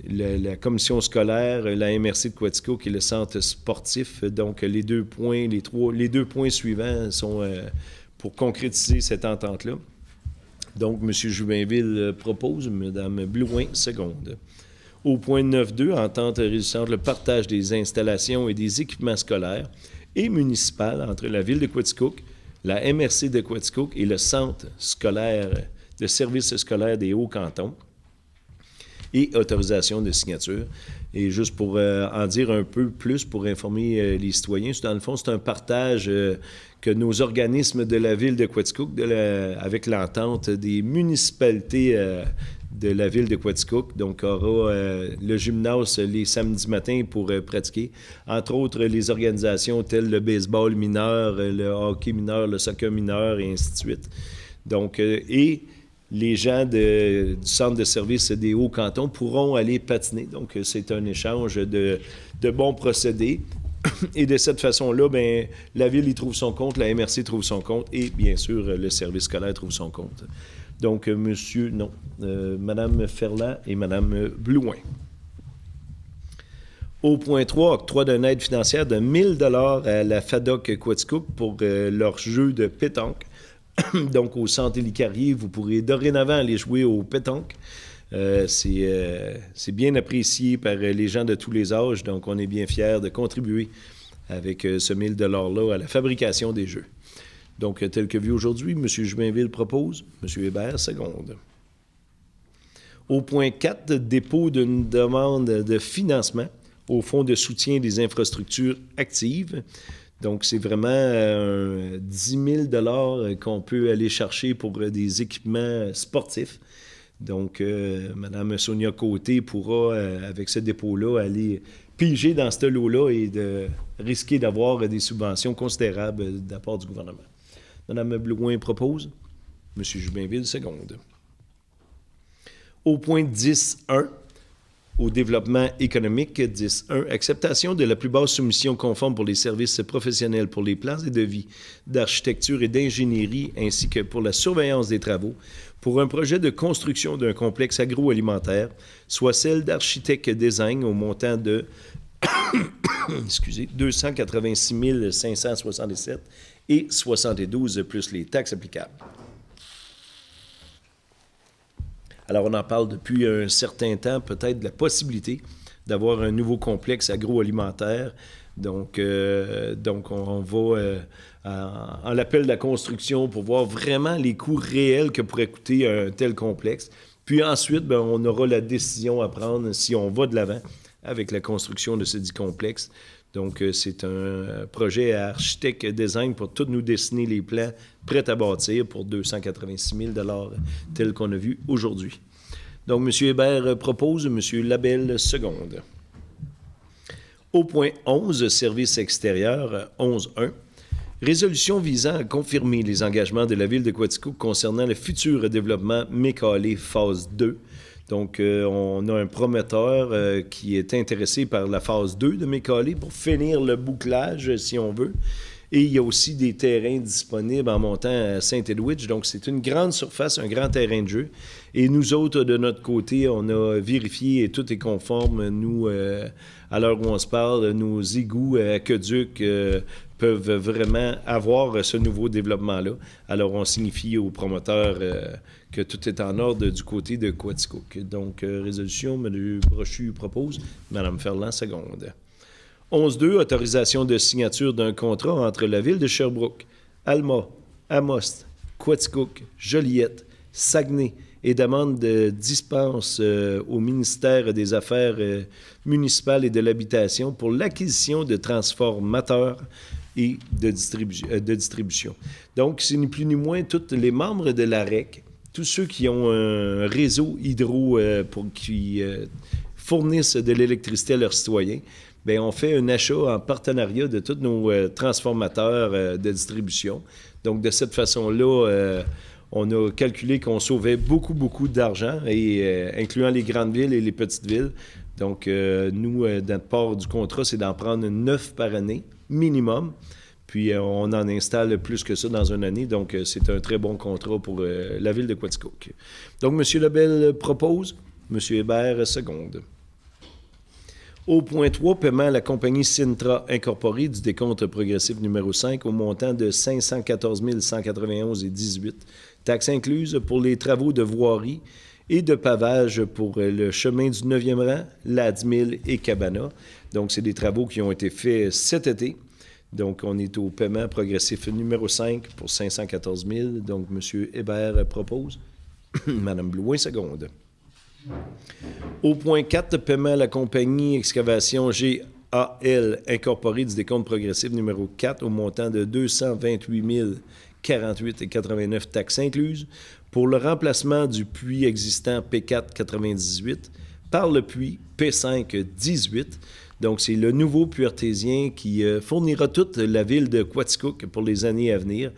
la commission scolaire, la MRC de Quaticook et le centre sportif. Donc, les deux points suivants sont pour concrétiser cette entente-là. Donc, M. Joubinville propose, Mme Blouin seconde. Au point 9.2, entente régissante le partage des installations et des équipements scolaires et municipaux entre la ville de Quaticook, la MRC de Quaticook et le Centre scolaire de services scolaires des Hauts-Cantons. et autorisation de signature. Et juste pour en dire un peu plus, pour informer les citoyens, dans le fond, c'est un partage que nos organismes de la ville de Quaticook, avec l'entente des municipalités de la ville de Quaticook, donc aura le gymnase les samedis matins pour pratiquer. Entre autres, les organisations telles le baseball mineur, le hockey mineur, le soccer mineur et ainsi de suite. Donc, et les gens du centre de service des Hauts-Cantons pourront aller patiner. Donc, c'est un échange de bons procédés. Et de cette façon-là, bien, la Ville y trouve son compte, la MRC trouve son compte et, bien sûr, le service scolaire trouve son compte. Donc, Mme Ferland et Mme Blouin. Au point 3, octroi d'une aide financière de 1 000 $ à la FADOC Quaticook pour leur jeu de pétanque. Donc, au centre Élie Carrier, vous pourrez dorénavant aller jouer au pétanque. C'est bien apprécié par les gens de tous les âges, donc on est bien fiers de contribuer avec ce 1 000 $ à la fabrication des jeux. Donc, tel que vu aujourd'hui, M. Jubainville propose, M. Hébert seconde. Au point 4, dépôt d'une demande de financement au Fonds de soutien des infrastructures actives. Donc, c'est vraiment 10 000 $ qu'on peut aller chercher pour des équipements sportifs. Donc, Mme Sonia Côté pourra, avec ce dépôt-là, aller piger dans ce lot-là et de risquer d'avoir des subventions considérables de la part du gouvernement. Mme Blouin propose. M. Jubainville seconde. Au point 10.1, au développement économique, 10.1, acceptation de la plus basse soumission conforme pour les services professionnels pour les plans et devis d'architecture et d'ingénierie ainsi que pour la surveillance des travaux pour un projet de construction d'un complexe agroalimentaire, soit celle d'Architecte Design au montant de 286 567 et 72 plus les taxes applicables. Alors, on en parle depuis un certain temps, peut-être de la possibilité d'avoir un nouveau complexe agroalimentaire. Donc on va en l'appel de la construction pour voir vraiment les coûts réels que pourrait coûter un tel complexe. Puis ensuite, bien, on aura la décision à prendre si on va de l'avant avec la construction de ce dit complexe. Donc, c'est un projet à Architecte Design pour tout nous dessiner les plans prêts à bâtir pour 286 000 $ tel qu'on a vu aujourd'hui. Donc, M. Hébert propose, M. Labelle seconde. Au point 11, service extérieur, 11.1, résolution visant à confirmer les engagements de la Ville de Quaticook concernant le futur développement Mécalé phase 2. Donc, on a un promoteur qui est intéressé par la phase 2 de Mécalé pour finir le bouclage, si on veut. Et il y a aussi des terrains disponibles en montant à Saint-Edwidge. Donc, c'est une grande surface, un grand terrain de jeu. Et nous autres, de notre côté, on a vérifié et tout est conforme. Nous, à l'heure où on se parle, nos égouts aqueducs peuvent vraiment avoir ce nouveau développement-là. Alors, on signifie aux promoteurs que tout est en ordre du côté de Quaticook. Donc, résolution, M. Brochu propose, Mme Ferland seconde. 11.2, autorisation de signature d'un contrat entre la Ville de Sherbrooke, Alma, Amost, Quaticook, Joliette, Saguenay et demande de dispense au ministère des Affaires municipales et de l'Habitation pour l'acquisition de transformateurs et de distribution. Donc, c'est ni plus ni moins tous les membres de l'AREC, tous ceux qui ont un réseau hydro qui fournissent de l'électricité à leurs citoyens, bien, on fait un achat en partenariat de tous nos transformateurs de distribution. Donc, de cette façon-là, on a calculé qu'on sauvait beaucoup d'argent, et incluant les grandes villes et les petites villes. Donc, nous, notre part du contrat, c'est d'en prendre 9 par année, minimum. Puis, on en installe plus que ça dans une année. Donc, c'est un très bon contrat pour la ville de Quaticook. Donc, M. Lebel propose, M. Hébert seconde. Au point 3, paiement à la compagnie Sintra Incorporée du décompte progressif numéro 5 au montant de 514 191,18 $, taxes incluses pour les travaux de voirie et de pavage pour le chemin du 9e rang, Ladmille et Cabana. Donc, c'est des travaux qui ont été faits cet été. Donc, on est au paiement progressif numéro 5 pour 514 000 $. Donc, M. Hébert propose. Mme Blouin seconde. Au point 4, paiement à la compagnie Excavation GAL incorporée du décompte progressif numéro 4 au montant de 228 048,89 taxes incluses pour le remplacement du puits existant P4 98 par le puits P5 18. Donc, c'est le nouveau puits artésien qui fournira toute la ville de Quaticook pour les années à venir.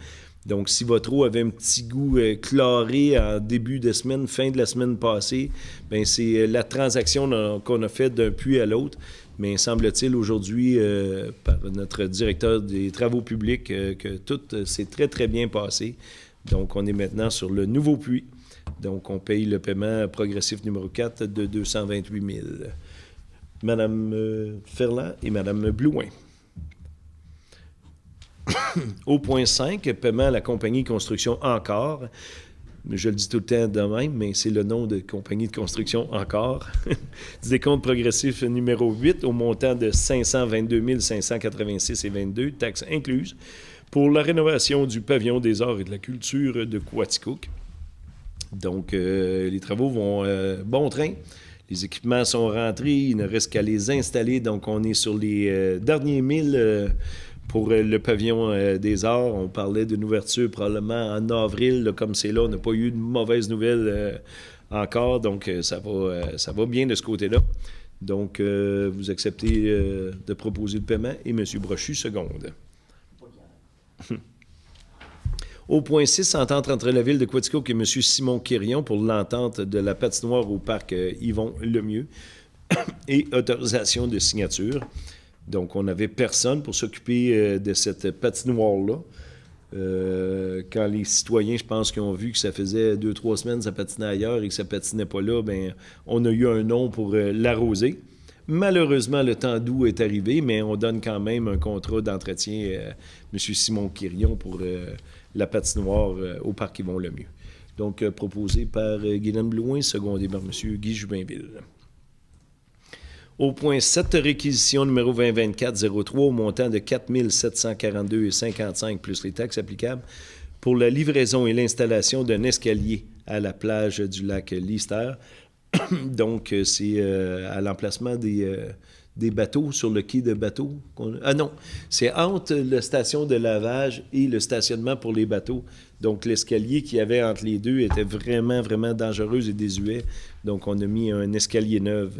Donc, si votre eau avait un petit goût chloré en début de semaine, fin de la semaine passée, bien, c'est la transaction qu'on a faite d'un puits à l'autre. Mais semble-t-il aujourd'hui, par notre directeur des travaux publics, que tout s'est très, très bien passé. Donc, on est maintenant sur le nouveau puits. Donc, on paye le paiement progressif numéro 4 de 228 000. Madame Ferland et Madame Blouin. Au point 5, paiement à la compagnie Construction Encore. Je le dis tout le temps de même, mais c'est le nom de compagnie de construction Encore. Du décompte progressif numéro 8 au montant de 522 586,22, taxes incluses, pour la rénovation du pavillon des arts et de la culture de Quaticook. Donc, les travaux vont bon train. Les équipements sont rentrés, il ne reste qu'à les installer. Donc, on est sur les derniers 1000 pour le pavillon des arts. On parlait d'une ouverture probablement en avril. Là, comme c'est là, on n'a pas eu de mauvaises nouvelles encore. Donc, ça va bien de ce côté-là. Donc, vous acceptez de proposer le paiement et M. Brochu seconde. Au point 6, entente entre la Ville de Quaticook et M. Simon Quirion pour l'entente de la patinoire au parc Yvon Lemieux et autorisation de signature. Donc, on n'avait personne pour s'occuper de cette patinoire-là. Quand les citoyens, je pense, qui ont vu que ça faisait 2-3 semaines que ça patinait ailleurs et que ça patinait pas là, bien, on a eu un nom pour l'arroser. Malheureusement, le temps d'août est arrivé, mais on donne quand même un contrat d'entretien à M. Simon Quirion pour la patinoire au parc Yvon Lemieux. Donc, proposé par Guylaine Blouin, secondé par M. Guy Jubinville. Au point 7, réquisition numéro 2024-03 au montant de 4 742,55 plus les taxes applicables pour la livraison et l'installation d'un escalier à la plage du lac Lister. Donc, c'est à l'emplacement des bateaux, sur le quai de bateaux. Ah non, c'est entre la station de lavage et le stationnement pour les bateaux. Donc, l'escalier qu'il y avait entre les deux était vraiment, vraiment dangereux et désuet. Donc, on a mis un escalier neuf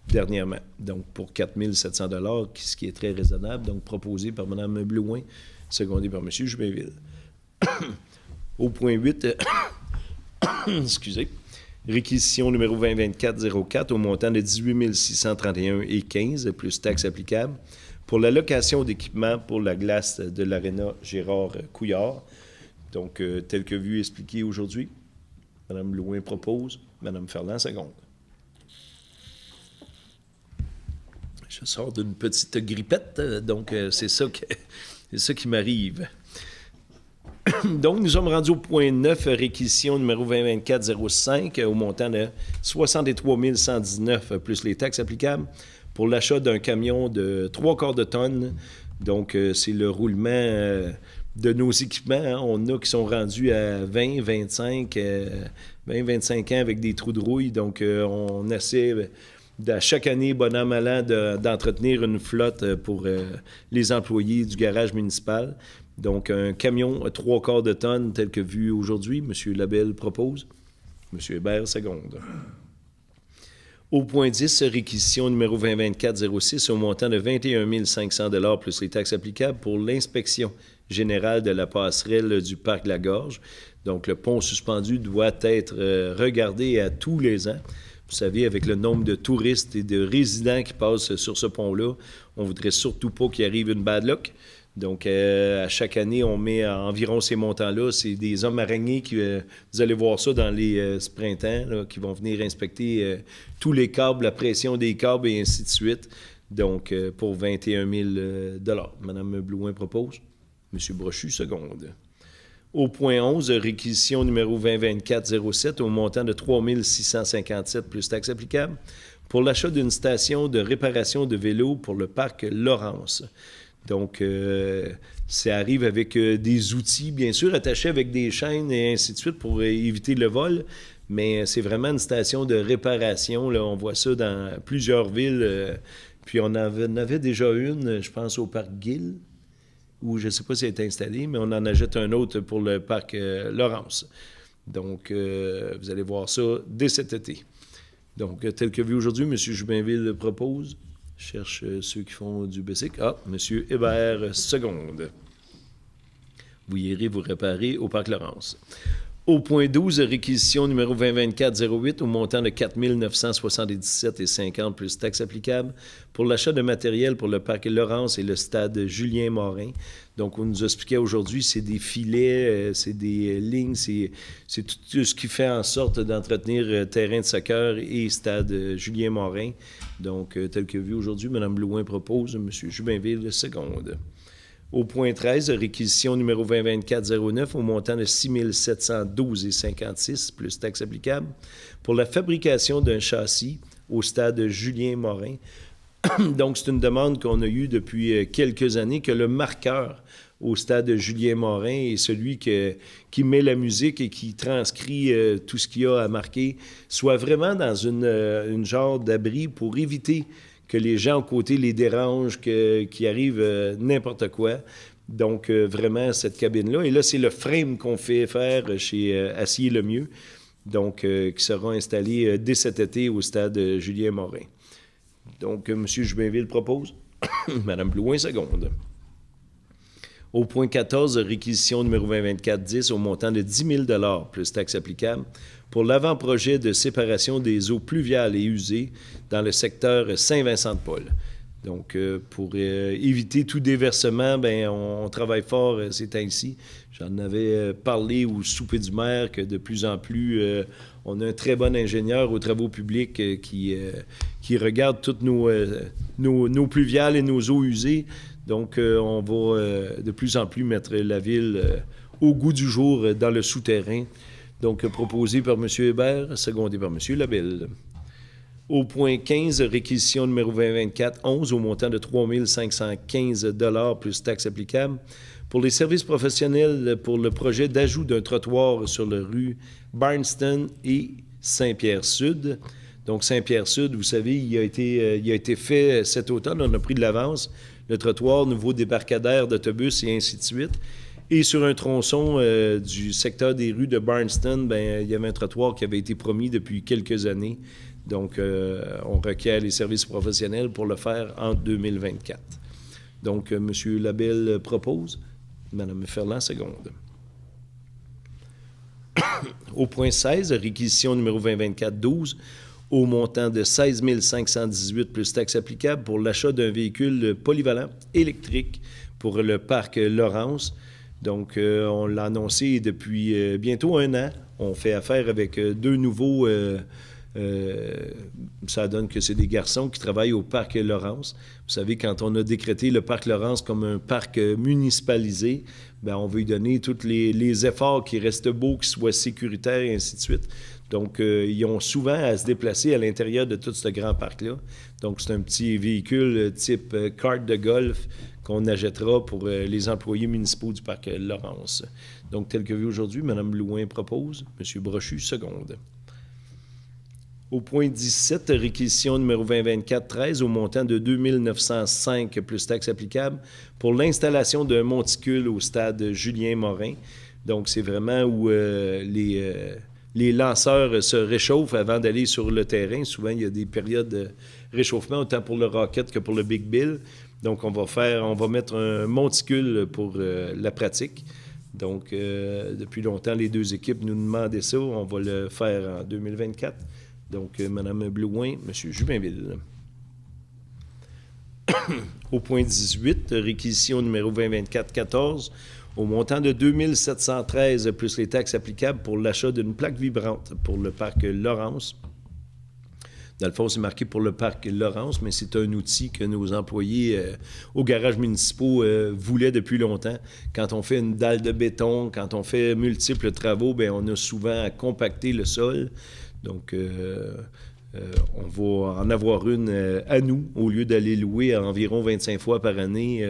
dernièrement. Donc, pour 4 700 $, ce qui est très raisonnable. Donc, proposé par Mme Blouin, secondé par M. Jubinville. Au point 8, excusez, réquisition numéro 2024-04 au montant de 18 631,15 plus taxes applicables pour la location d'équipements pour la glace de l'aréna Gérard Couillard. Donc, tel que vu expliqué aujourd'hui, Mme Blouin propose, Mme Ferland seconde. Je sors d'une petite grippette, donc c'est ça qui m'arrive. Donc, nous sommes rendus au point 9, réquisition numéro 2024-05 au montant de 63 119 plus les taxes applicables pour l'achat d'un camion de 3/4 de tonne. Donc, c'est le roulement de nos équipements. Hein. On a qui sont rendus à 20-25 ans avec des trous de rouille. Donc, on essaie à chaque année, bon an, mal an, d'entretenir une flotte pour les employés du garage municipal. Donc, un camion 3/4 de tonne tel que vu aujourd'hui, M. Labelle propose. M. Hébert seconde. Au point 10, réquisition numéro 2024-06 au montant de 21 500 $ plus les taxes applicables pour l'inspection générale de la passerelle du parc de la Gorge. Donc, le pont suspendu doit être regardé à tous les ans. Vous savez, avec le nombre de touristes et de résidents qui passent sur ce pont-là, on ne voudrait surtout pas qu'il arrive une bad luck. Donc, à chaque année, on met environ ces montants-là. C'est des hommes araignées qui, vous allez voir ça dans les ce printemps, là, qui vont venir inspecter tous les câbles, la pression des câbles et ainsi de suite. Donc, pour 21 000 $. Mme Blouin propose. M. Brochu seconde. Au point 11, réquisition numéro 2024-07 au montant de 3 657 plus taxes applicables pour l'achat d'une station de réparation de vélos pour le parc Laurence. Donc, ça arrive avec des outils, bien sûr, attachés avec des chaînes et ainsi de suite pour éviter le vol. mais c'est vraiment une station de réparation. Là. On voit ça dans plusieurs villes. Puis on en avait déjà une, je pense, au parc Gill, où je ne sais pas si elle est installée, mais on en achète un autre pour le parc Laurence. Donc, vous allez voir ça dès cet été. Donc, tel que vu aujourd'hui, M. Jubinville propose. Je cherche ceux qui font du bicycle. Ah, M. Hébert, seconde. Vous irez vous réparer au parc Laurence. Au point 12, réquisition numéro 2024-08 au montant de 4 977,50 plus taxes applicables pour l'achat de matériel pour le parc Laurence et le stade Julien Morin. Donc, on nous expliquait aujourd'hui, c'est des filets, c'est des lignes, c'est tout ce qui fait en sorte d'entretenir terrain de soccer et stade Julien Morin. Donc, tel que vu aujourd'hui, Mme Blouin propose, M. Jubinville, seconde. Au point 13, réquisition numéro 2024-09 au montant de 6 712,56 plus taxes applicables pour la fabrication d'un châssis au stade Julien Morin. Donc, c'est une demande qu'on a eue depuis quelques années, que le marqueur au stade Julien Morin est celui qui met la musique et qui transcrit tout ce qu'il y a à marquer, soit vraiment dans une genre d'abri pour éviter que les gens à côté les dérangent, qu'il arrive n'importe quoi. Donc, vraiment, cette cabine-là. Et là, c'est le frame qu'on fait faire chez Acier Lemieux, donc qui sera installé dès cet été au stade Julien Morin. Donc, M. Jubinville propose. Mme Blouin, seconde. Au point 14, réquisition numéro 2024-10 au montant de 10 000 plus taxes applicables pour l'avant-projet de séparation des eaux pluviales et usées dans le secteur Saint-Vincent-de-Paul. Donc, pour éviter tout déversement, bien, on travaille fort ces temps-ci. J'en avais parlé au souper du maire que de plus en plus, on a un très bon ingénieur aux travaux publics qui regarde toutes nos pluviales et nos eaux usées. Donc, on va de plus en plus mettre la ville au goût du jour dans le souterrain. Donc, proposé par M. Hébert, secondé par M. Labelle. Au point 15, réquisition numéro 2024-11 au montant de 3 515 $ plus taxes applicables pour les services professionnels pour le projet d'ajout d'un trottoir sur la rue Barnston et Saint-Pierre-Sud. Donc, Saint-Pierre-Sud, vous savez, il a été fait cet automne. On a pris de l'avance. Le trottoir, nouveau débarcadère d'autobus et ainsi de suite. Et sur un tronçon du secteur des rues de Barnston, bien, il y avait un trottoir qui avait été promis depuis quelques années. Donc, on requiert les services professionnels pour le faire en 2024. Donc, M. Labelle propose. Mme Ferland, seconde. Au point 16, réquisition numéro 2024-12, au montant de 16 518 plus taxes applicables pour l'achat d'un véhicule polyvalent électrique pour le parc Laurence. Donc, on l'a annoncé depuis bientôt 1 an. On fait affaire avec 2 nouveaux... ça donne que c'est des garçons qui travaillent au parc Laurence. Vous savez, quand on a décrété le parc Laurence comme un parc municipalisé, bien, on veut lui donner tous les efforts qui restent beaux, qui soient sécuritaires et ainsi de suite. Donc, ils ont souvent à se déplacer à l'intérieur de tout ce grand parc-là. Donc, c'est un petit véhicule type kart de golf qu'on achètera pour les employés municipaux du parc Laurence. Donc, tel que vu aujourd'hui, Mme Louin propose, M. Brochu, seconde. Au point 17, réquisition numéro 2024-13 au montant de 2 905 plus taxes applicables pour l'installation d'un monticule au stade Julien Morin. Donc, c'est vraiment où les lanceurs se réchauffent avant d'aller sur le terrain. Souvent, il y a des périodes de réchauffement, autant pour le Rocket que pour le Big Bill. Donc, on va mettre un monticule pour la pratique. Donc, depuis longtemps, les 2 équipes nous demandaient ça. On va le faire en 2024. Donc, Mme Blouin, M. Jubinville. Au point 18, réquisition numéro 2024-14, au montant de 2 713 plus les taxes applicables pour l'achat d'une plaque vibrante pour le parc Laurence. Dans le fond, c'est marqué pour le parc Laurence, mais c'est un outil que nos employés aux garages municipaux voulaient depuis longtemps. Quand on fait une dalle de béton, quand on fait multiples travaux, bien, on a souvent à compacter le sol. Donc, on va en avoir une à nous, au lieu d'aller louer à environ 25 fois par année.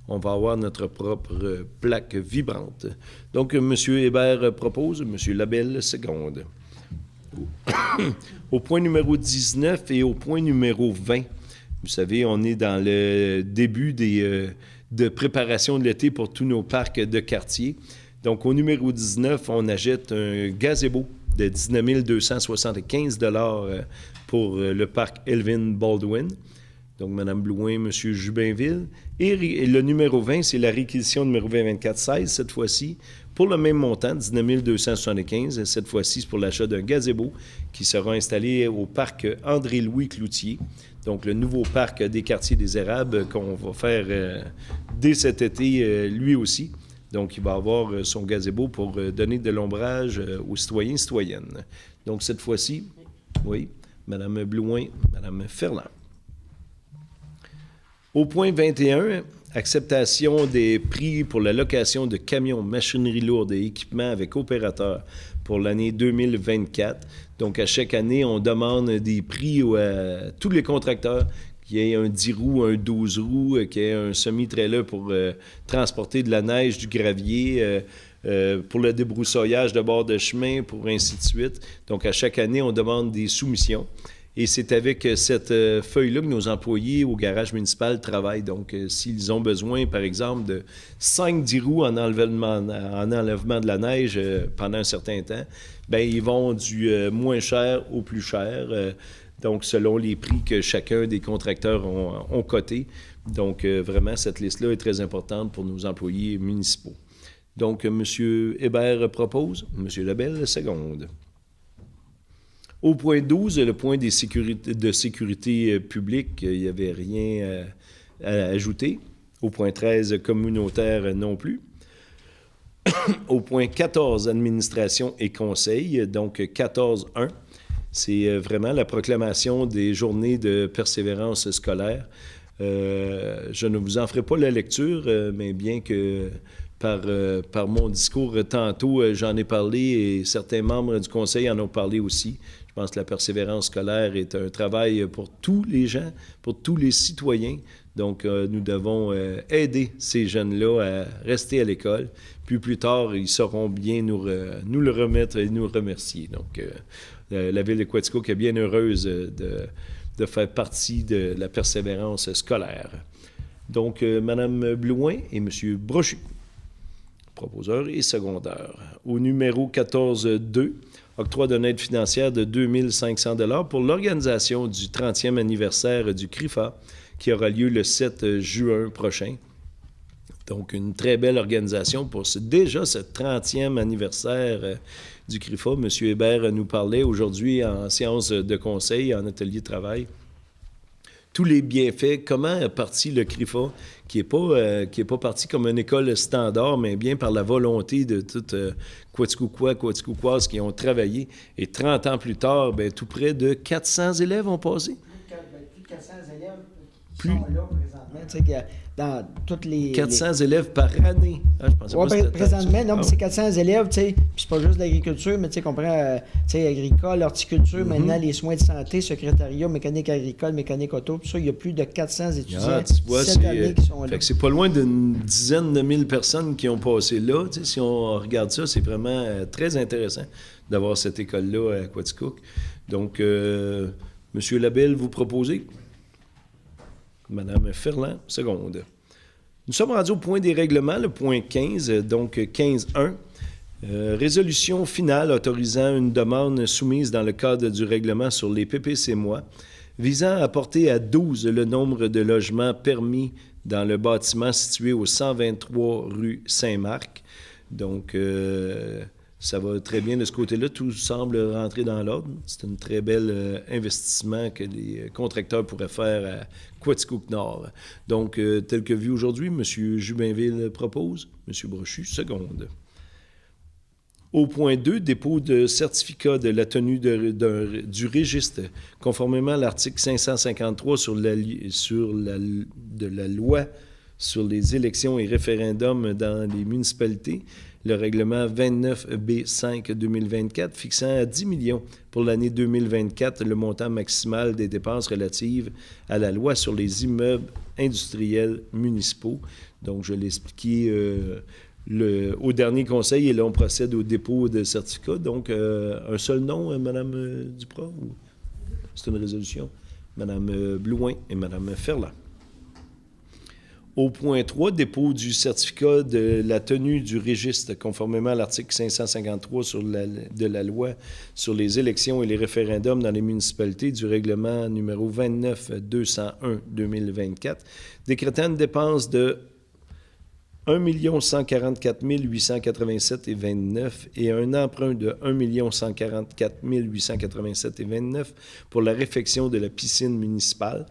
On va avoir notre propre plaque vibrante. Donc, M. Hébert propose, M. Labelle, seconde. Au point numéro 19 et au point numéro 20, vous savez, on est dans le début de préparation de l'été pour tous nos parcs de quartier. Donc, au numéro 19, on achète un gazebo de 19 275 $ pour le parc Elvin Baldwin. Donc, Mme Blouin, M. Jubinville. Et le numéro 20, c'est la réquisition numéro 2024-16, cette fois-ci, pour le même montant, 19 275. Cette fois-ci, c'est pour l'achat d'un gazebo qui sera installé au parc André-Louis Cloutier. Donc, le nouveau parc des quartiers des Érables qu'on va faire dès cet été, lui aussi. Donc, il va avoir son gazebo pour donner de l'ombrage aux citoyens et citoyennes. Donc, cette fois-ci, oui, Mme Blouin, Mme Ferland. Au point 21, acceptation des prix pour la location de camions, machinerie lourde et équipements avec opérateur pour l'année 2024. Donc, à chaque année, on demande des prix à tous les contracteurs, qu'il y ait un 10 roues, un 12 roues, qu'il y ait un semi-trailer pour transporter de la neige, du gravier, pour le débroussaillage de bord de chemin, pour ainsi de suite. Donc, à chaque année, on demande des soumissions. Et c'est avec cette feuille-là que nos employés au garage municipal travaillent. Donc, s'ils ont besoin, par exemple, de 5 10 roues en enlèvement de la neige pendant un certain temps, bien, ils vont du moins cher au plus cher, donc selon les prix que chacun des contracteurs ont cotés. Donc, vraiment, cette liste-là est très importante pour nos employés municipaux. Donc, M. Hébert propose, M. Lebel seconde. Au point 12, le point de sécurité publique, il n'y avait rien à ajouter. Au point 13, communautaire non plus. Au point 14, administration et conseil, donc 14.1, c'est vraiment la proclamation des journées de persévérance scolaire. Je ne vous en ferai pas la lecture, mais bien que par mon discours tantôt, j'en ai parlé et certains membres du conseil en ont parlé aussi. Je pense que la persévérance scolaire est un travail pour tous les gens, pour tous les citoyens. Donc, nous devons aider ces jeunes-là à rester à l'école. Puis plus tard, ils sauront bien nous le remettre et nous remercier. Donc, la ville de Quaticook est bien heureuse de faire partie de la persévérance scolaire. Donc, Mme Blouin et M. Brochu, proposeur et secondaire. Au numéro 14.2, octroi d'une aide financière de 2 500 $ pour l'organisation du 30e anniversaire du CRIFA qui aura lieu le 7 juin prochain. Donc, une très belle organisation pour déjà ce 30e anniversaire du CRIFA. M. Hébert nous parlait aujourd'hui en séance de conseil, en atelier de travail, tous les bienfaits, comment est parti le CRIFA, qui n'est pas parti comme une école standard, mais bien par la volonté de toutes Quaticookouaises qui ont travaillé. Et 30 ans plus tard, bien, tout près de 400 élèves ont passé. Plus de 400 élèves qui sont là présentement. Tu sais, dans toutes les... 400 élèves par année. Ah, je pensais pas que c'était présentement, non, mais c'est 400 élèves, tu sais, puis c'est pas juste l'agriculture, mais tu sais, qu'on prend, tu sais, agricole, horticulture, maintenant, les soins de santé, secrétariat, mécanique agricole, mécanique auto, tout ça, il y a plus de 400 étudiants tu vois, cette année qui sont là. Fait que c'est pas loin d'une dizaine de mille personnes qui ont passé là. Tu sais, si on regarde ça, c'est vraiment très intéressant d'avoir cette école-là à Quaticook. Donc, M. Labelle, vous proposez? Mme Ferland, seconde. Nous sommes rendus au point des règlements, le point 15, donc 15.1. Résolution finale autorisant une demande soumise dans le cadre du règlement sur les PPC-MOI visant à porter à 12 le nombre de logements permis dans le bâtiment situé au 123 rue Saint-Marc. Donc, ça va très bien de ce côté-là. Tout semble rentrer dans l'ordre. C'est un très bel investissement que les contracteurs pourraient faire à Quaticook Nord. Donc, tel que vu aujourd'hui, M. Jubinville propose, M. Brochu seconde. Au point 2, dépôt de certificat de la tenue du registre, conformément à l'article 553 de la loi sur les élections et référendums dans les municipalités, le règlement 29B5-2024 fixant à 10 millions pour l'année 2024 le montant maximal des dépenses relatives à la loi sur les immeubles industriels municipaux. Donc, je l'ai expliqué au dernier conseil et là, on procède au dépôt de certificat. Donc, un seul nom, Mme Duprat? Ou c'est une résolution? Mme Blouin et Mme Ferland. Au point 3, dépôt du certificat de la tenue du registre conformément à l'article 553 de la loi sur les élections et les référendums dans les municipalités du règlement numéro 29-201-2024, décrétant une dépense de 1 144 887,29 et un emprunt de 1 144 887,29 pour la réfection de la piscine municipale.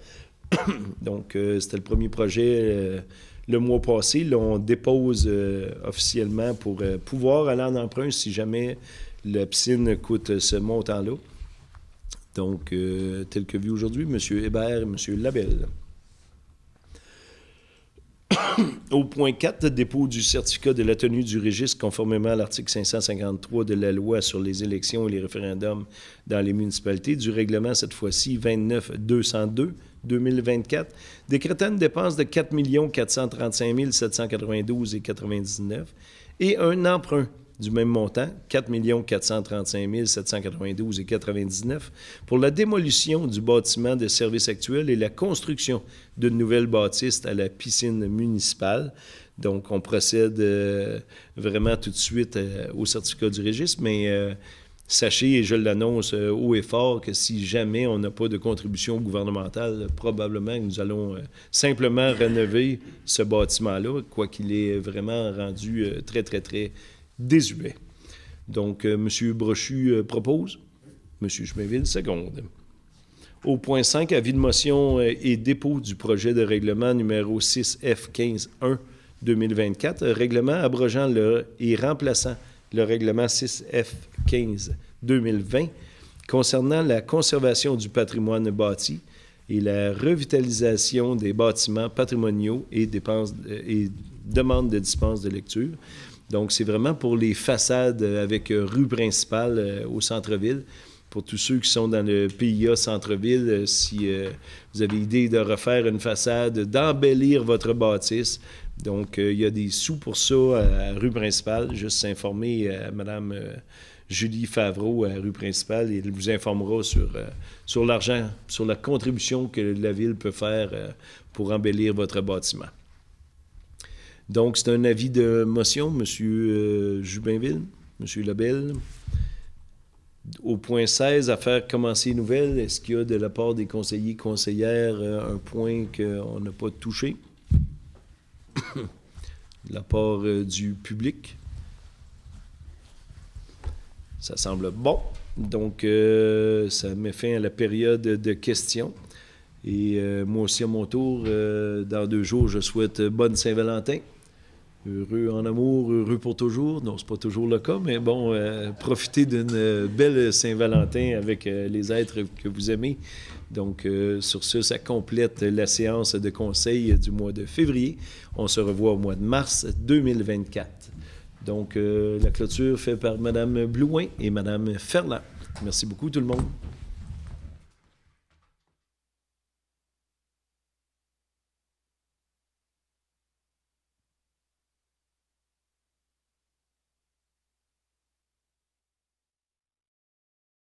Donc, c'était le premier projet le mois passé. Là, on dépose officiellement pour pouvoir aller en emprunt si jamais la piscine coûte ce montant-là. Donc, tel que vu aujourd'hui, M. Hébert et M. Labelle. Au point 4, dépôt du certificat de la tenue du registre conformément à l'article 553 de la loi sur les élections et les référendums dans les municipalités, du règlement cette fois-ci 29-202-2024, décrétant une dépense de 4 435 792,99 et un emprunt du même montant, 4 435 792,99 pour la démolition du bâtiment de service actuel et la construction d'une nouvelle bâtisse à la piscine municipale. Donc, on procède vraiment tout de suite au certificat du registre, mais sachez, et je l'annonce haut et fort, que si jamais on n'a pas de contribution gouvernementale, probablement que nous allons simplement rénover ce bâtiment-là, quoiqu'il est vraiment rendu très, très, très désuet. Donc, M. Brochu propose, M. Jubainville seconde. Au point 5, avis de motion et dépôt du projet de règlement numéro 6F15-1-2024, règlement abrogeant et remplaçant le règlement 6F15-2020 concernant la conservation du patrimoine bâti et la revitalisation des bâtiments patrimoniaux et demande de dispense de lecture. Donc, c'est vraiment pour les façades avec rue principale au centre-ville. Pour tous ceux qui sont dans le PIA centre-ville, si vous avez idée de refaire une façade, d'embellir votre bâtisse, donc il y a des sous pour ça à rue principale. Juste s'informer à Mme Julie Favreau à rue principale et elle vous informera sur l'argent, sur la contribution que la Ville peut faire pour embellir votre bâtiment. Donc, c'est un avis de motion, M. Jubainville, M. Labelle. Au point 16, affaire commencer nouvelle, est-ce qu'il y a de la part des conseillers et conseillères un point qu'on n'a pas touché? De la part du public? Ça semble bon. Donc, ça met fin à la période de questions. Et moi aussi, à mon tour, dans 2 jours, je souhaite bonne Saint-Valentin. Heureux en amour, heureux pour toujours. Non, c'est pas toujours le cas, mais bon, profitez d'une belle Saint-Valentin avec les êtres que vous aimez. Donc, sur ce, ça complète la séance de conseil du mois de février. On se revoit au mois de mars 2024. Donc, la clôture faite par Mme Blouin et Mme Ferland. Merci beaucoup, tout le monde.